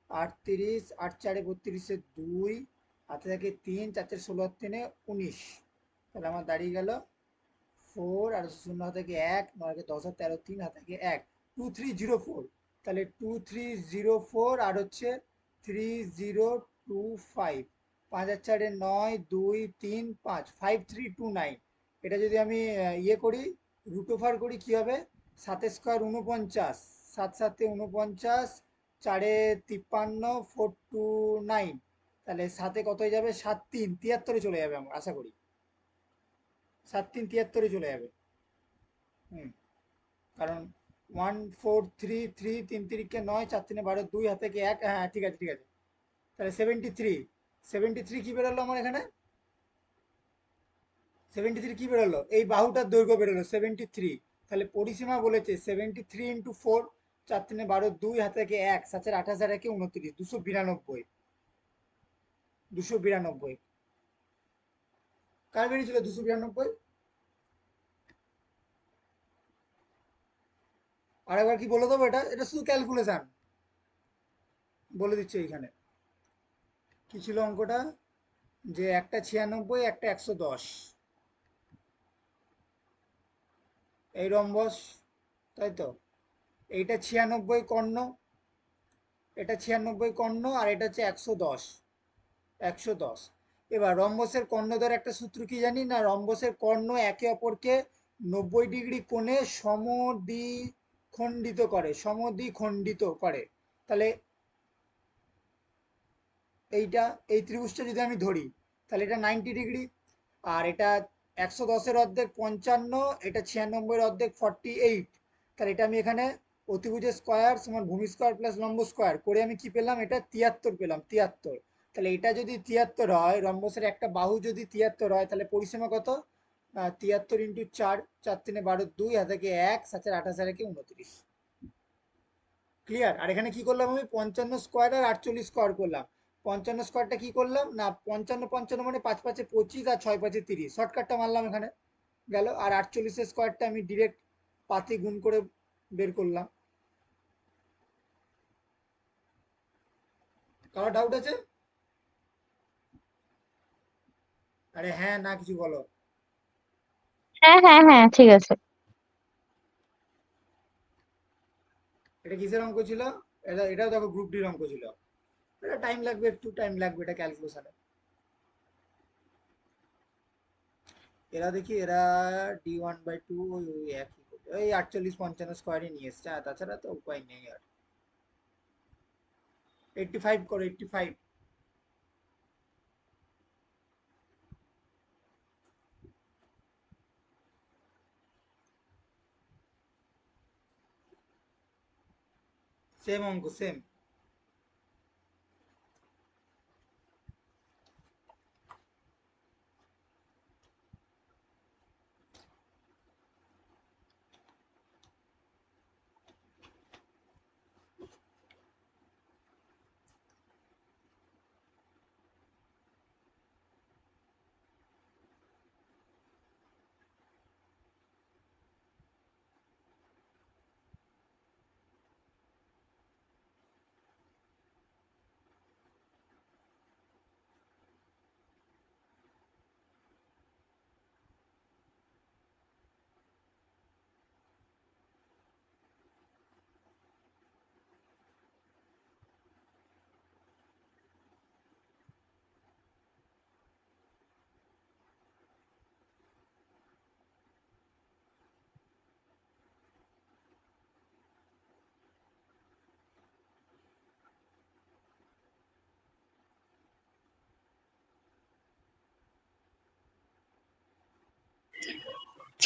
38, 8 4 32 2, হাতে থাকে 3, 4 4 16 আর 3 19। তাহলে আমার দাঁড়িয়ে গেল 4, আর 0 হাতে 1, 9 10 আর 13 3 হাতে 1, 2304। তাহলে 2304 আর হচ্ছে 3025, 5 আর 4 9, 2 3 5, 5329। এটা যদি আমি ইয়ে করি, রুট ওভার করি, কি হবে? 7 স্কয়ার 49, 7 7 49, 4 53, 429। তাহলে সাথে কত হয়ে যাবে? 7 3 73-এ চলে যাবে, আমরা আশা করি 7 3 73-এ চলে যাবে। কারণ 1 4 3 3 3 3 9, 4 3 12, 2 হাতে 1, হ্যাঁ ঠিক আছে ঠিক আছে। তাহলে 73 কি বেরোলো আমার এখানে? 73 কি বেরোলো? এই বাহুটার দৈর্ঘ্য বেরোলো 73। তাহলে পরিসীমা বলেছে 73 ইন্টু 4, 4 3 12, 2 হাতে 1, 7 28 আর 1 29, 292। 292 কার বেরিয়েছিল? 292। আরেকবার কি বলে দেবো? এটা এটা শুধু ক্যালকুলেশন বলে দিচ্ছে এইখানে। কি ছিল অঙ্কটা? যে একটা 96, একটা 110, এই রম্বস, তাই তো? এইটা 96 কর্ণ, এটা 96 কর্ণ, আর এটা হচ্ছে 110, 110। এবার রম্বসের কর্ণদ্বয়ের একটা সূত্র কি জানি না, রম্বসের কর্ণ একে অপরকে 90 ডিগ্রি কোণে সমদ্বিখণ্ডিত করে, সমদ্বিখণ্ডিত করে। তাহলে এইটা, এই ত্রিভুজটা যদি আমি ধরি, তাহলে এটা 90 ডিগ্রি, আর এটা 110-এর অর্ধেক 55, এটা 96-এর অর্ধেক 48। তাহলে এটা আমি এখানে অতিভুজের স্কয়ার সমান ভূমি স্কয়ার প্লাস লম্ব স্কয়ার করে আমি কি পেলাম? এটা 73 পেলাম, 73। তাহলে এটা যদি 73 হয়, রম্বসের একটা বাহু যদি 73 হয়, তাহলে পরিসীমা কত? 73 ইন্টু 4, 4 3 12, 2 হাতে 1, 7 28 আর 1 29। ক্লিয়ার? আর এখানে কি করলাম আমি? 55 স্কয়ার আর 48 স্কয়ার করলাম। 55 স্কয়ারটা কি করলাম না, 55 55 মানে 5 5 25 আর 6 5 30, শর্টকাটটা মারলাম এখানে, গেল। আর 48 স্কয়ারটা আমি ডিরেক্ট পাতি গুণ করে বের করলাম। কারো ডাউট আছে? আরে হ্যাঁ না কিছু বলো। হ্যাঁ হ্যাঁ হ্যাঁ, ঠিক আছে। এটা কিসের অঙ্ক ছিল? এটাও দেখো গ্রুপ ডির অঙ্ক ছিল। এটা টাইম লাগবে, একটু টাইম লাগবে এটা ক্যালকুলেশনে। এরা দেখি, এরা D1/2 ওই একই ওই 48 55 স্কোয়ারই নিয়ে এসছে, আর তাছাড়া তো উপায় নেই আর। 85 করো, 85। সেম অঙ্ক, সেম।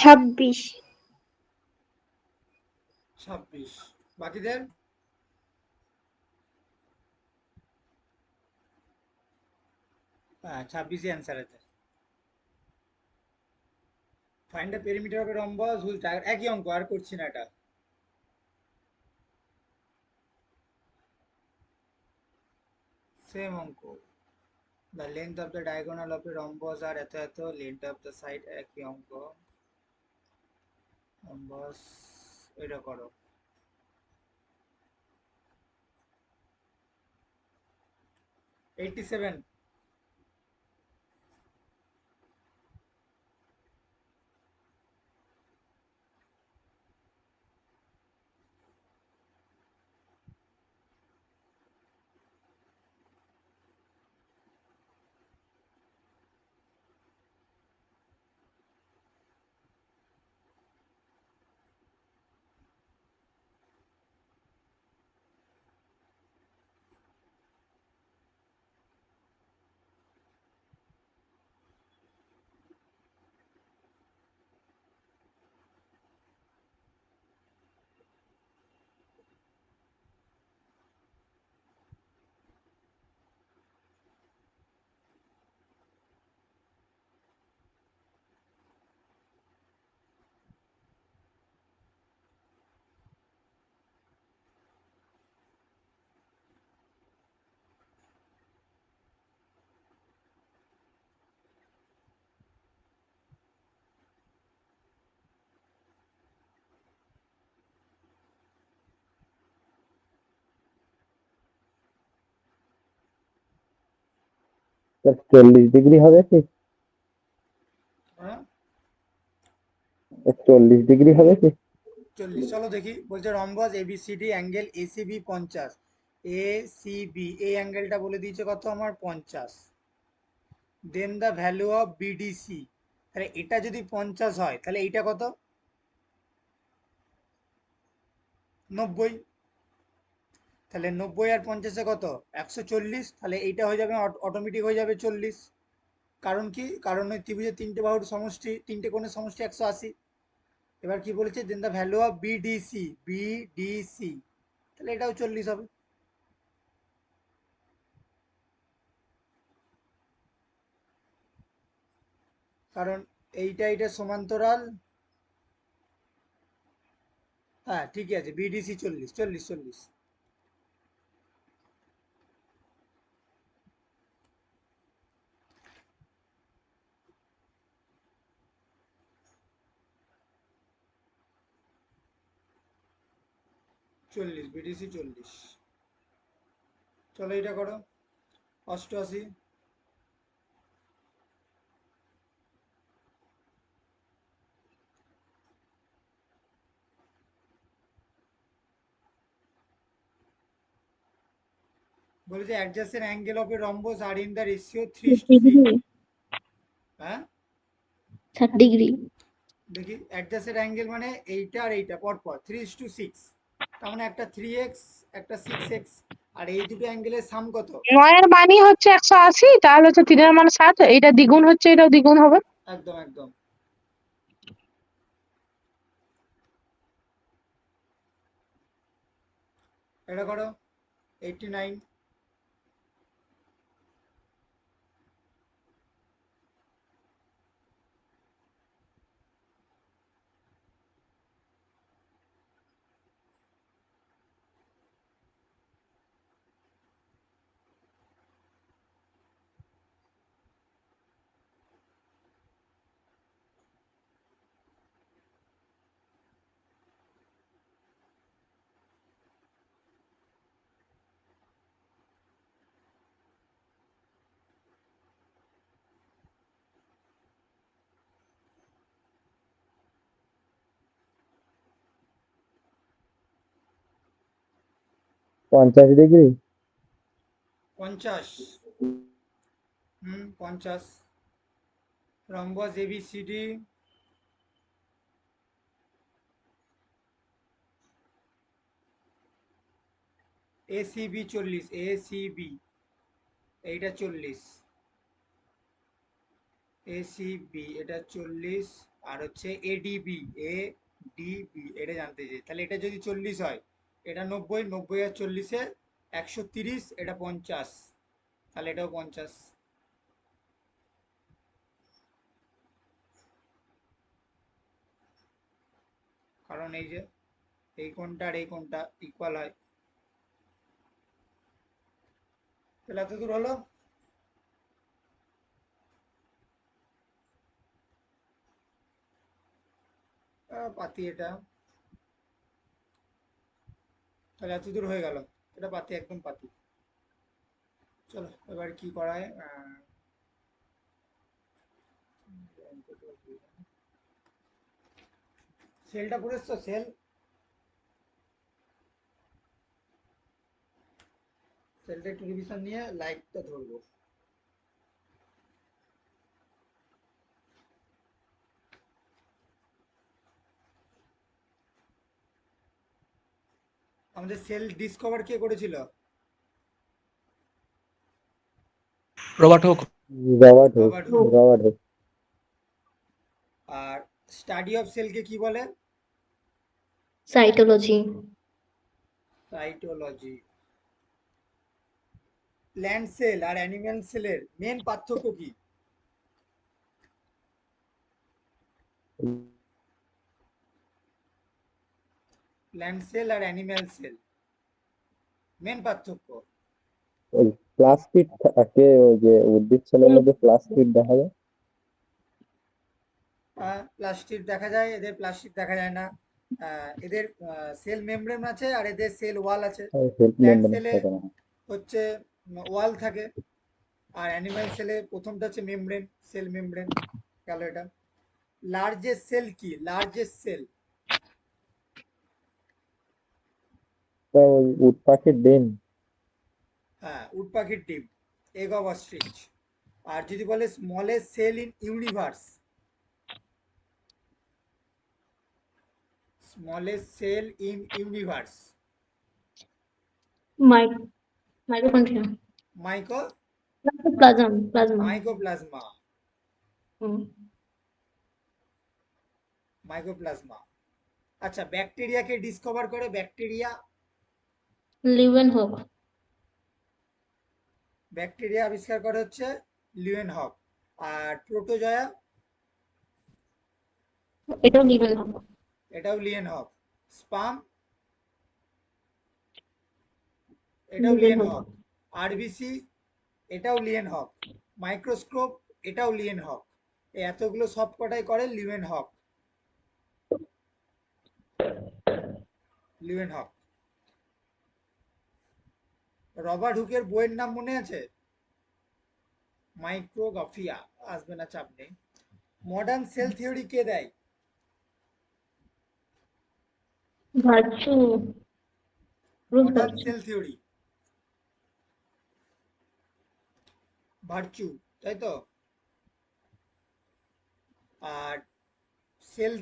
26, 26। বাকিদের? হ্যাঁ, 26ই অ্যান্সার আছে। Find the perimeter of a rhombus whose একই অঙ্ক, আর করছি না এটা। সেম অঙ্ক। The length of the diagonal of a rhombus আর এত এত, লেন্থ অফ দ্য সাইড একই অঙ্ক। রম্বাস, এটা করো। 87। স্যার 40 ডিগ্রি হবে কি? হ্যাঁ, 40 ডিগ্রি হবে কি? 40। চলো দেখি, বলছে রম্বাস এবিসিডি অ্যাঙ্গেল এসিবি 50। এসিবি এই অ্যাঙ্গেলটা বলে দিয়েছে কত আমার, 50। দেন দ্য ভ্যালু অফ বিডিসি, তাহলে এটা যদি 50 হয় তাহলে এইটা কত? 90। তাহলে 90 আর 50-এ কত? 140। তাহলে এইটা হয়ে যাবে অটোমেটিক হয়ে যাবে 40। কারণ কি? কারণ ওই ত্রিভুজের তিনটে বাহুর সমষ্টি, তিনটে কোণের সমষ্টি 180। এবার কি বলেছে? Then the value of BDC, BDC, তাহলে এটাও 40 হবে। কারণ এইটা সমান্তরাল। হ্যাঁ ঠিকই আছে, বিডিসি 40, 40, 40। বিডিসি 40। চলো এটা করো। 88। বলেছে adjacent angle of a rhombus are in the ratio 3:6। Degree, হ্যাঁ 60 ডিগ্রি। দেখি, অ্যাডজাসেন্ট অ্যাঙ্গেল মানে এইটা আর এইটা পরপর 3:6, তার মানে একটা 3x, একটা 6x, আর এই দুটো অ্যাঙ্গেলের সাম কত? 9 মানই হচ্ছে 180, তাহলে হচ্ছে 3 মান 7, এটা দ্বিগুণ হচ্ছে, এটাও দ্বিগুণ হবে। একদম একদম। এটা করো। 89। পঞ্চাশ degree. 50। 50। Rhombus ABCD ACB 40, ACB এইটা 40, এসিবি এটা 40, আর হচ্ছে এডিবি, এডিবি এটা জানতে চাই। তাহলে এটা যদি 40 হয়, এটা 90, 90 আর 40-এ 130, এটা 50, তাহলে এটাও 50। কারণ এই যে এই কোণটা আর এই কোণটা ইকুয়াল হয়। তাহলে এত দূর হলো। পাতি এটা, তাহলে এত দূর হয়ে গেল। এটা পাতি, একদম পাতি। চলো এবার কি করা হয়। সেলটা পড়েছ তো, সেলটা একটু রিভিশন নিয়ে লাইটটা ধরবো। আমাদের সেল ডিসকভার কে করেছিল? Robert Hooke. Robert Hooke. Robert Hooke. Robert Hooke. আর স্টাডি অফ সেলকে কি বলে? সাইটোলজি। সাইটোলজি। প্ল্যান্ট সেল আর অ্যানিম্যাল সেলের মেন পার্থক্য কি? প্ল্যান্ট সেল আর অ্যানিম্যাল সেল মেন পার্থক্য। ওই প্লাস্টিক থাকে, ওই যে উদ্ভিদ সেলের মধ্যে প্লাস্টিক দেখা যায়। প্লাস্টিক দেখা যায়, এদের প্লাস্টিক দেখা যায় না। এদের সেল মেমব্রেন আছে আর এদের সেল ওয়াল আছে। হেল্প প্ল্যান্ট মেমব্রেন সেলে থাকে না। হচ্ছে ওয়াল থাকে, আর অ্যানিম্যাল সেলে প্রথমটা হচ্ছে মেমব্রেন, সেল মেমব্রেন। গেল এটা। লার্জেস্ট সেল কি? লার্জেস্ট সেল তা ওই উট পাখির ডিম। হ্যাঁ, উট পাখির ডিম, এগ অফ অস্ট্রিচ। আর যদি বলে smallest cell in universe, smallest cell in universe, mitochondria. Mycoplasma. Mycoplasma. Mycoplasma. আচ্ছা, ব্যাকটেরিয়াকে ডিসকভার করে? Bacteria, Leeuwenhoek. ব্যাকটেরিয়া আবিষ্কার করে হচ্ছে লিউয়েনহক। আর প্রোটোজয়া, এটাও লিউয়েনহক। এটাও লিউয়েনহক। স্পাম, এটাও লিউয়েনহক। আরবিসি, এটাও লিউয়েনহক। মাইক্রোস্কোপ, এটাও লিউয়েনহক। এই এতগুলো সব কটাই করে লিউয়েনহক। লিউয়েনহক। রবার্ট হুকের বইয়ের নাম মনে আছে? মাইক্রোগ্রাফিয়া। আসবে না, চাপ নেই। মডার্ন সেল থিওরি কে দেয়? Virchow. Modern cell theory Virchow, তাই তো? আর cell,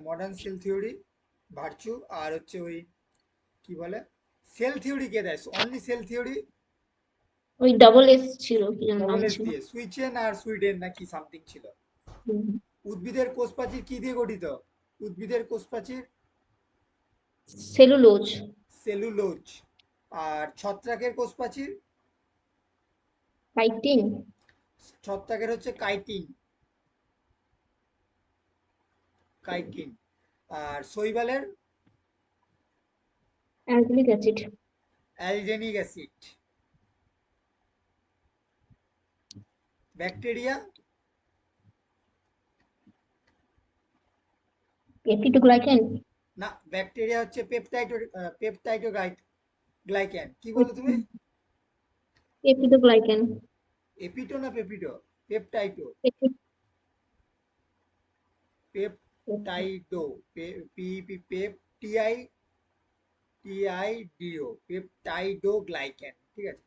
modern cell theory Virchow. আর হচ্ছে ওই কি বলে, সেল থিওরি কে দেয়? অনলি সেল থিওরি ওই ডবল এস ছিল, কি যেন নাম ডবল এস ছিল। দিয়ে, সুইচেন আর সুইডেন নাকি সামথিং ছিল। উদ্ভিদের কোষ প্রাচীর কি দিয়ে গঠিত? উদ্ভিদের কোষ প্রাচীর সেলুলোজ। সেলুলোজ। আর ছত্রাকের কোষ প্রাচীর? কাইটিন। ছত্রাকের হচ্ছে কাইটিন। কাইটিন। আর শৈবালের? অ্যালজিলিক অ্যাসিড। অ্যালজেনিক অ্যাসিড। ব্যাকটেরিয়া? পেপটিডোগ্লাইকেন। না, ব্যাকটেরিয়া হচ্ছে পেপটাইডোগ্লাইক্যান। কি বলো তুমি? পেপটিডোগ্লাইকেন। এপিটো না পেপিটো? পেপটাইটো। পেপটাইডো। পেপটিআইডিও, পেপটাইডোগ্লাইক্যান। ঠিক আছে,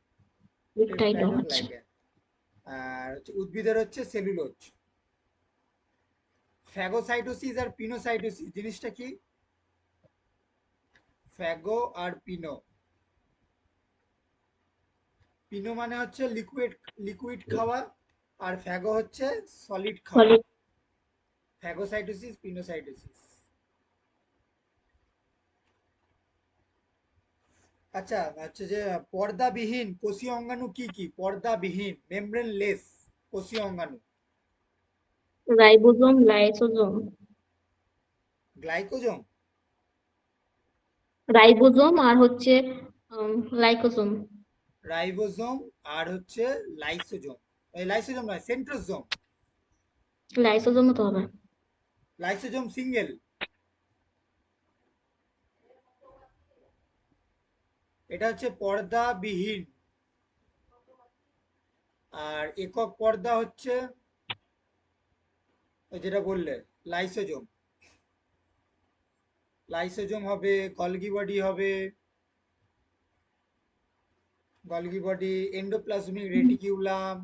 পেপটাইড। আচ্ছা। পেপটাইডোগ্লাইক্যান। আর হচ্ছে উদ্ভিদের হচ্ছে সেলুলোজ। ফ্যাগোসাইটোসিস আর পিনোসাইটোসিস জিনিসটা কি? ফ্যাগো আর পিনো। পিনো মানে হচ্ছে লিকুইড, লিকুইড খাওয়া। আর ফ্যাগো হচ্ছে সলিড খাওয়া। সলিড। Phagocytosis, pinocytosis. আচ্ছা, হচ্ছে যে পর্দাবিহীন কোষীয় অঙ্গাণু কি কি? পর্দাবিহীন মেমব্রেনলেস কোষীয় অঙ্গাণু। Ribosome, lysosome. গ্লাইকোজোম, রাইবোজোম আর হচ্ছে লাইকোজোম। রাইবোজোম আর হচ্ছে লাইসোজোম। এই লাইসোজোম নয়, সেন্ট্রোজোম। লাইসোজোমও তো হবে। Lysosome single. এটা হচ্ছে পর্দাবিহীন। আর একক পর্দা হচ্ছে ওই যেটা বললে লাইসোজোম। লাইসোজোম হবে, গলগি বডি হবে, গলগি বডি, এন্ডোপ্লাজমিক রেটিকিউলাম,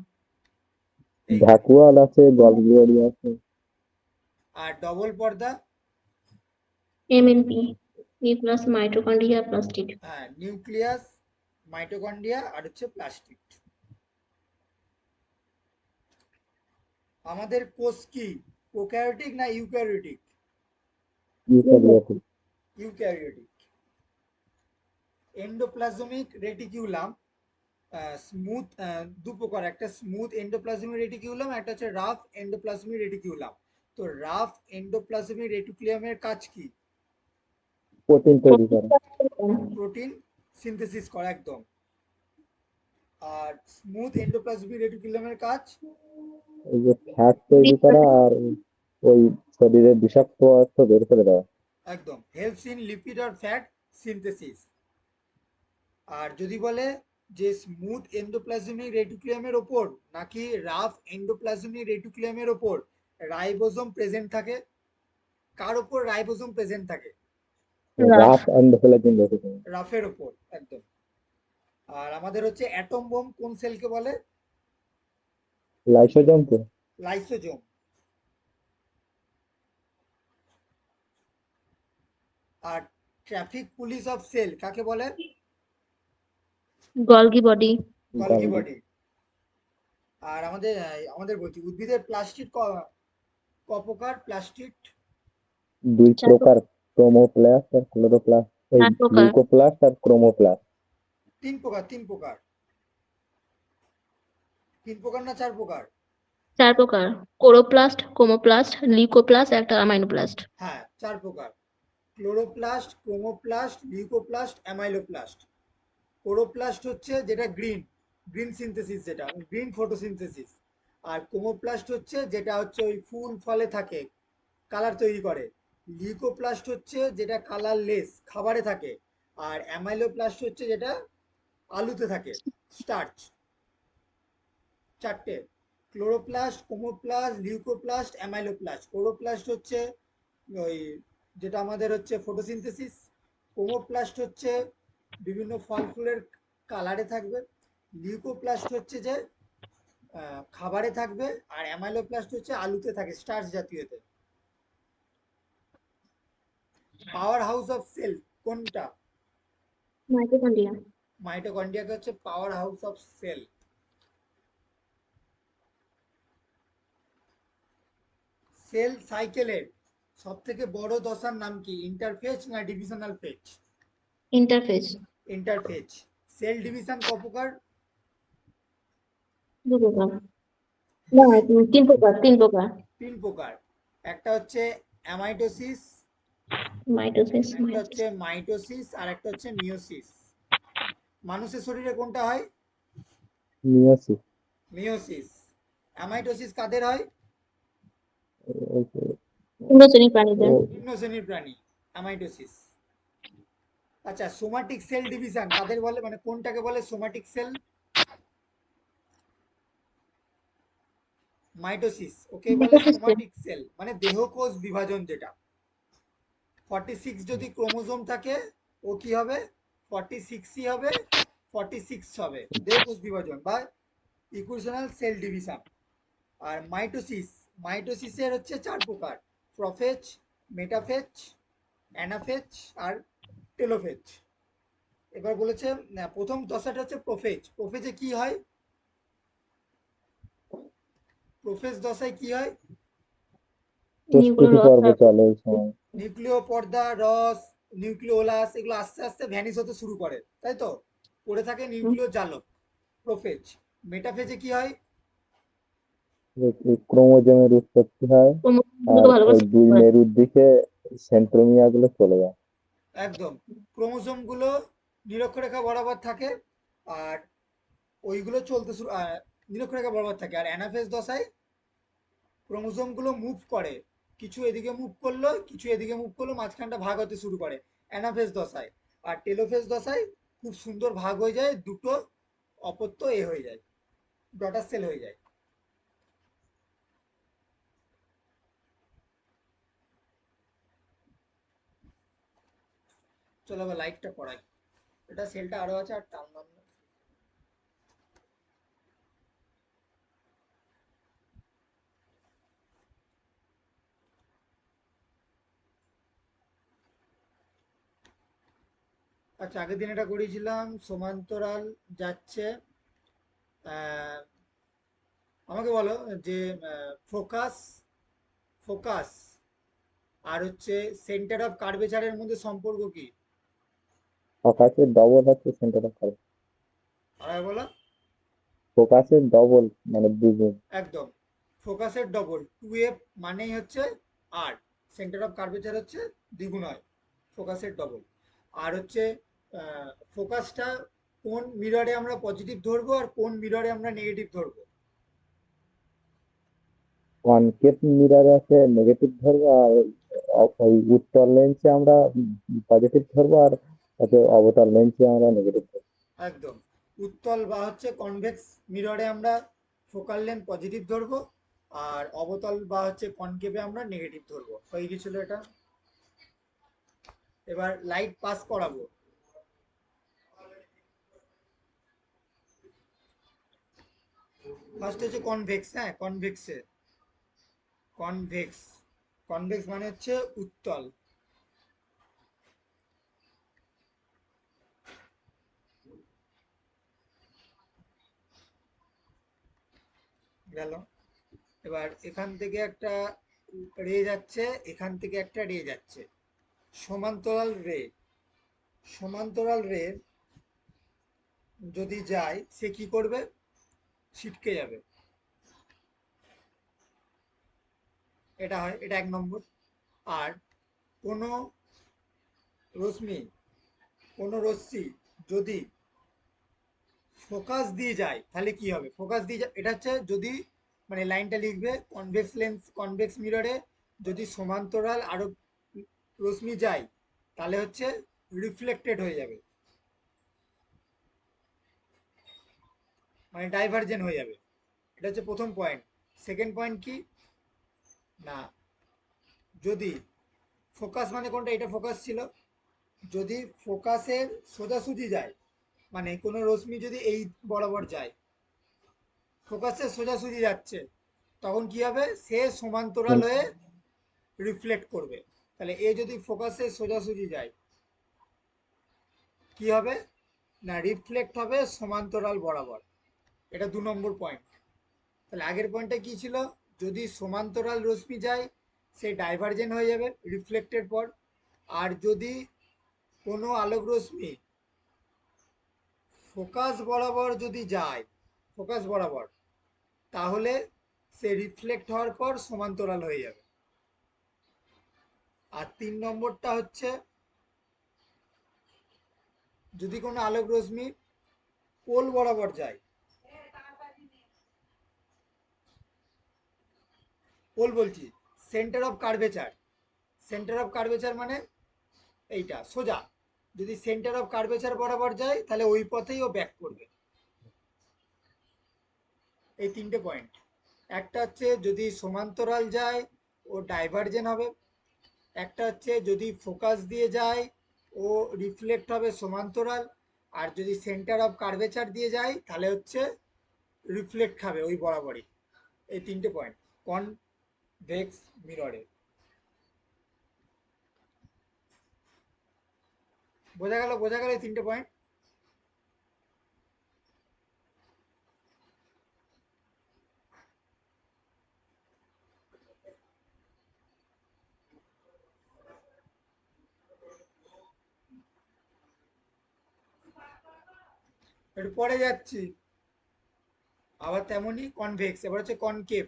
এই ভ্যাকুয়াল আছে, গলগিওরি আছে। আর ডবল পর্দা, এমএনপি, নিউক্লিয়াস, মাইটোকন্ড্রিয়া, প্লাস্টিড। হ্যাঁ, নিউক্লিয়াস, মাইটোকন্ড্রিয়া আর হচ্ছে প্লাস্টিড। আমাদের কোষ কি প্রোক্যারিওটিক না eukaryotic? Eukaryotic. Eukaryotic. Endoplasmic reticulum smooth, দু প্রকার, একটা স্মুথ এন্ডোপ্লাজমিক রেটিকিউলাম, একটা হচ্ছে রাফ এন্ডোপ্লাজমিক রেটিকিউলাম। তো রাফ এন্ডোপ্লাজমিক রেটিকুলামের কাজ কি? প্রোটিন তৈরি করে। প্রোটিন সিনথেসিস করা, একদম। আর স্মুথ এন্ডোপ্লাজমিক রেটিকুলামের কাজ এই যে ফ্যাট তৈরি করা আর ওই শরীরের বিষাক্ত পদার্থ বের করে দেওয়া। একদম হেল্পস ইন লিপিড আর ফ্যাট সিনথেসিস। আর যদি বলে যে স্মুথ এন্ডোপ্লাজমিক রেটিকুলামের ওপর নাকি রাফ এন্ডোপ্লাজমিক রেটিকুলামের ওপর রাইবোজোম প্রেজেন্ট থাকে, কার ওপর রাইবোজোম প্রেজেন্ট থাকে? Rough endoplasmic reticulum. রাফের ওপর, একদম। আর আমাদের হচ্ছে অ্যাটম বোম কোন সেলকে বলে? লাইসোজোম তো। লাইসোজোম। আর ট্রাফিক পুলিশ অফ সেল কাকে বলে? Golgi body. Golgi body. আর আমাদের বলছি উদ্ভিদের প্লাস্টিড ক প্রকার? প্লাস্টিড দুই চার প্রকার, ক্রোমোপ্লাস্ট আর ক্লোরোপ্লাস্ট, এই চার প্রকার। লিউকোপ্লাস্ট আর ক্রোমোপ্লাস্ট। তিন প্রকার, তিন প্রকার। তিন প্রকার না চার প্রকার? 4 প্রকার। কোরোপ্লাস্ট, ক্রোমোপ্লাস্ট, লিউকোপ্লাস্ট, একটা অ্যামাইনোপ্লাস্ট। হ্যাঁ, চার প্রকার। Chloroplast, chromoplast, leucoplast, amyloplast. Chloroplast হচ্ছে যেটা গ্রিন, গ্রিন সিনথেসিস, যেটা গ্রিন ফটোসিনথেসিস। আর ক্রোমোপ্লাস্ট হচ্ছে যেটা হচ্ছে ওই ফুল ফলে থাকে, কালার তৈরি করে। লিউকোপ্লাস্ট হচ্ছে যেটা কালারলেস, খাবারে থাকে। আর অ্যামাইলোপ্লাস্ট হচ্ছে যেটা আলুতে থাকে, স্টার্চ। চারটে: chloroplast, chromoplast, leucoplast, amyloplast. Chloroplast হচ্ছে ওই যেটা আমাদের হচ্ছে ফটোসিনথেসিস। ক্রোমোপ্লাস্ট হচ্ছে বিভিন্ন ফল ফুলের কালারে থাকবে। লিউকোপ্লাস্ট হচ্ছে যে খাবারে থাকবে। আর অ্যামাইলোপ্লাস্ট হচ্ছে আলুতে থাকে, স্টার্চ জাতীয়তে। পাওয়ার হাউস অফ সেল কোনটা? মাইটোকন্ড্রিয়া। মাইটোকন্ড্রিয়াকে হচ্ছে power house of cell. Cell সাইকেলের সব থেকে বড় দশার নাম কি? ইন্টারফেজ না divisional phase? Interface. Interphase. Cell division ক প্রকার? 2 প্রকার। না, 3 প্রকার, 3 প্রকার। তিন প্রকার। একটা হচ্ছে অ্যামাইটোসিস, মাইটোসিস, একটা হচ্ছে মাইটোসিস, আর একটা হচ্ছে মিওসিস। মানুষের শরীরে কোনটা হয়? মিয়োসিস। মিওসিস। অ্যামাইটোসিস কাদের হয়? পূর্ণ শ্রেণী প্রাণীদের। নিম্ন শ্রেণীর প্রাণী, অ্যামাইটোসিস। আচ্ছা, সোমাটিক সেল ডিভিশন কাদের বলে, মানে কোনটাকে বলে সোমাটিক সেল? মাইটোসিস ওকে বলে মাইটোসিস সোমাটিক সেল, মানে দেহকোষ বিভাজন যেটা। 46 যদি ক্রোমোজোম থাকে ও কি হবে? 46ই হবে, 46 হবে দেহকোষ বিভাজন বা ইকুয়েশনাল সেল ডিভিশন। আর মাইটোসিস, মাইটোসিসের হচ্ছে 4 প্রকার: প্রোফেজ, মেটাফেজ, অ্যানাফেজ আর টেলোফেজ। এবার বলেছে প্রথম দশাটা হচ্ছে প্রোফেজ। প্রোফেজে কি হয়? প্রোফেজ দশায় কি হয়? নিউক্লিয় প্রস্তুতি রস পর্ব তারপর চলে এই সময়। নিউক্লিয় পর্দা, রস, নিউক্লিওলাস এগুলো আস্তে আস্তে ভ্যানিশ হতে শুরু করে, তাই তো? পড়ে থাকে নিউক্লিয় জালক, প্রোফেজ। মেটাফেজে কি হয়? ক্রোমোজোমের উৎপত্তি হয়, আর ক্রোমোজোমগুলোকে ভালো করে ওই সেট দুই করে। মেরুর দিকে সেন্ট্রোমিয়া গুলো চলে যায়। একদম। ক্রোমোজোম গুলো নিরক্ষরেখা বরাবর থাকে, আর ওইগুলো চলতে শুরু নিরক্ষরেখা বরাবর থাকে। আর অ্যানাফেজ দশায় ক্রোমোজোম গুলো মুভ করে, কিছু এদিকে মুভ করলো, কিছু এদিকে মুভ করলো, মাঝখানটা ভাগ হতে শুরু করে অ্যানাফেজ দশায়। আর টেলোফেজ দশায় খুব সুন্দর ভাগ হয়ে যায়, দুটো অপত্য হয়ে যায়, ডটার সেল হয়ে যায়। চলো আবার লাইটটা পড়াই। এটা সেলটা আরো আছে আর টানলাম না। আচ্ছা, আগের দিন এটা করিয়েছিলাম, সমান্তরাল যাচ্ছে। আহ, আমাকে বলো যে ফোকাস ফোকাস আর হচ্ছে সেন্টার অফ কার্ভেচারের মধ্যে সম্পর্ক কি? ফোকাসের ডবল হচ্ছে সেন্টার অফ কার্ভ। আর বলো। ফোকাসের ডবল মানে দ্বিগুণ। একদম। ফোকাসের ডবল, 2f মানেই হচ্ছে আর, সেন্টার অফ কার্ভেচার হচ্ছে দ্বিগুণ হয়, ফোকাসের ডবল। আর হচ্ছে ফোকাসটা কোন মিররে আমরা পজিটিভ ধরবো আর কোন মিররে আমরা নেগেটিভ ধরবো? কনকেভ মিররে আছে নেগেটিভ ধরবো, আর ওই উত্তর লেন্সে আমরা পজিটিভ ধরবো, আর অবতল লেন্সে আমরা নেগেটিভ ধরবো। একদম। উত্তল বা হচ্ছে কনভেক্স মিররে আমরা ফোকাল লেন্থ পজিটিভ ধরবো, আর অবতল বা হচ্ছে কনকেভে আমরা নেগেটিভ ধরবো। হয়ে গেছিল এটা। এবার লাইট পাস করাবো। ফার্স্ট হচ্ছে কনভেক্স। হ্যাঁ, কনভেক্স কনভেক্স মানে হচ্ছে উত্তল। গেল। এবার এখান থেকে একটা রে যাচ্ছে, এখান থেকে একটা রে যাচ্ছে, সমান্তরাল রে। সমান্তরাল রে যদি যায়, সে কি করবে? ছিটকে যাবে। এটা হয়, এটা 1 নম্বর। আর কোনো রশ্মি, কোনো রশ্মি যদি ফোকাস দিয়ে যায় তাহলে কি হবে? ফোকাস দিয়ে এটা হচ্ছে যদি, মানে লাইনটা লিখবে, কনভেক্স লেন্স, কনভেক্স মিররে যদি সমান্তরাল আরো রশ্মি যায় তাহলে হচ্ছে রিফ্লেক্টেড হয়ে যাবে, মানে ডাইভারজেন্ট হয়ে যাবে। এটা হচ্ছে প্রথম পয়েন্ট। সেকেন্ড পয়েন্ট কি না, যদি ফোকাস মানে কোনটা, এটা ফোকাস ছিল, যদি ফোকাসের সোজাসুজি যায়, মানে কোনো রশ্মি যদি এই বরাবর যায়, ফোকাসের সোজাসুজি যাচ্ছে, তখন কি হবে? সে সমান্তরাল হয়ে রিফ্লেক্ট করবে। তাহলে এ যদি ফোকাসের সোজাসুজি যায়, কি হবে? না, রিফ্লেক্ট হবে সমান্তরাল বরাবর। এটা 2 নম্বর পয়েন্ট। তাহলে আগের পয়েন্টটা কি ছিল? যদি সমান্তরাল রশ্মি যায়, সে ডাইভারজেন্ট হয়ে যাবে রিফ্লেক্টের পর। আর যদি কোনো আলোক রশ্মি ফোকাস বরাবর যদি যায়, ফোকাস বরাবর, তাহলে সে রিফ্লেক্ট হওয়ার পর সমান্তরাল হয়ে যাবে। আর 3 নম্বরটা হচ্ছে, যদি কোনো আলোক রশ্মি পোল বরাবর যায়, পোল বলছি, centre of curvature. Centre of curvature মানে এইটা সোজা, যদি সেন্টার অফ কার্ভেচার বরাবর যায় তাহলে ওই পথেই ও ব্যাক করবে। এই 3টে পয়েন্ট। একটা হচ্ছে যদি সমান্তরাল যায় ও ডাইভারজেন্ট হবে, একটা হচ্ছে যদি ফোকাস দিয়ে যায় ও রিফ্লেক্ট হবে সমান্তরাল, আর যদি সেন্টার অফ কার্ভেচার দিয়ে যায় তাহলে হচ্ছে রিফ্লেক্ট খাবে ওই বরাবরই। এই 3টে পয়েন্ট কনভেক্স মিররে। বোঝা গেল? বোঝা গেল এই 3টে পয়েন্ট? একটু পরে যাচ্ছি। আবার তেমনি কনভেক্স, এবার হচ্ছে কনকেভ।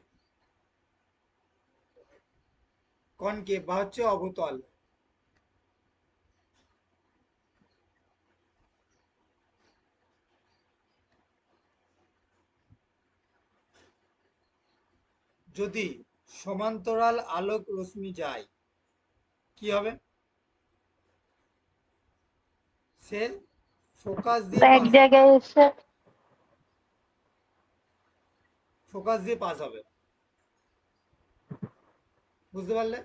কনকেভ বা হচ্ছে অবতল। যদি সমান্তরাল আলোক রশ্মি যায় কি হবে? সে ফোকাস দিয়ে এক জায়গায় এসে পাস হবে। বুঝতে পারলে?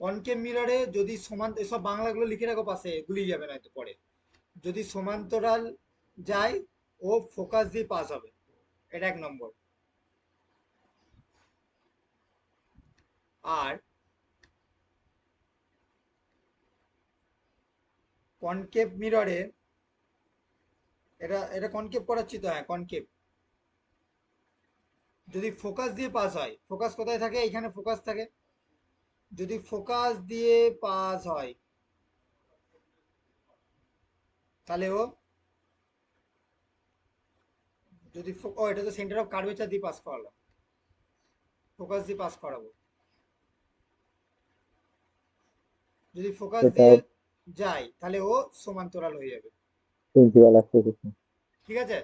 কনকেভ মিররে যদি সমান, এসব বাংলাগুলো লিখে রাখো পাশে, গুলিয়ে যাবে না তো পরে। যদি সমান্তরাল যায় ও ফোকাস দিয়ে পাস হবে, এটা 1 নম্বর। আর কনকেভ মিররে, এটা কনকেভ করাচ্ছি তো, হ্যাঁ কনকেভ। যদি ফোকাস দিয়ে পাস হয়, ফোকাস কোথায় থাকে? এইখানে ফোকাস থাকে। যদি ফোকাস দিয়ে পাস হয় তাহলে ও, যদি ও এটা তো সেন্টার অফ কার্ভেচার দিয়ে পাস করালাম, ফোকাস দিয়ে পাস করাবো। যদি ফোকাস এটা দিয়ে যায় তাহলে ও সমান্তরাল হয়ে যাবে। Principal application. ঠিক আছে?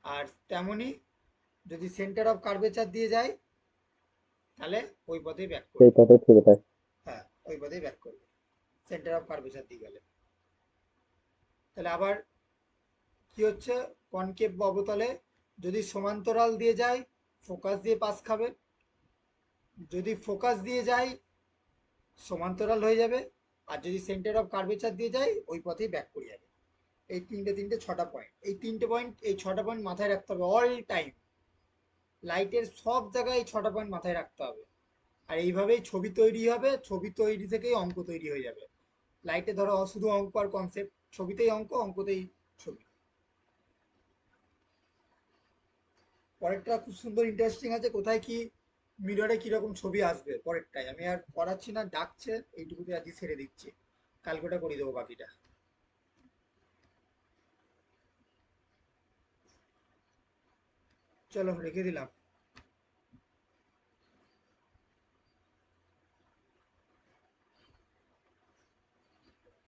আর তেমনি যদি সেন্টার অফ কার্ভেচার দিয়ে যায় তাহলে ওই পথেই ব্যাক করবে। সেই পথে ফিরে থাকে। হ্যাঁ, ওই পথেই ব্যাক করবে সেন্টার অফ কার্ভেচার দিয়ে গেলে। তাহলে আবার কি হচ্ছে? কনকেভ বা অবতলে যদি সমান্তরাল দিয়ে যায় ফোকাস দিয়ে পাস খাবে, যদি ফোকাস দিয়ে যায় সমান্তরাল হয়ে যাবে, আর যদি সেন্টার অফ কার্ভেচার দিয়ে যায় ওই পথেই ব্যাক করে যাবে। এই তিনটে 6টা পয়েন্ট, এই 6টা পয়েন্ট মাথায় রাখতে হবে অল টাইম। লাইটের সব জায়গায় এই 6টা পয়েন্ট মাথায় রাখতে হবে। আর এইভাবেই ছবি তৈরি হবে, ছবি তৈরি থেকেই অঙ্ক তৈরি হয়ে যাবে। লাইটে ধরো শুধু অঙ্ক আর কনসেপ্ট, ছবিতেই অঙ্ক, অঙ্কতেই ছবি। পরেরটা খুব সুন্দর ইন্টারেস্টিং আছে, কোথায় কি মিররে কিরকম ছবি আসবে পরেরটাই। আমি আর পড়াচ্ছি না, ডাকছে, এইটুকুতে আজকে ছেড়ে দিচ্ছি, কালকে ওটা করে দেবো বাকিটা। চলো রেখে দিলাম।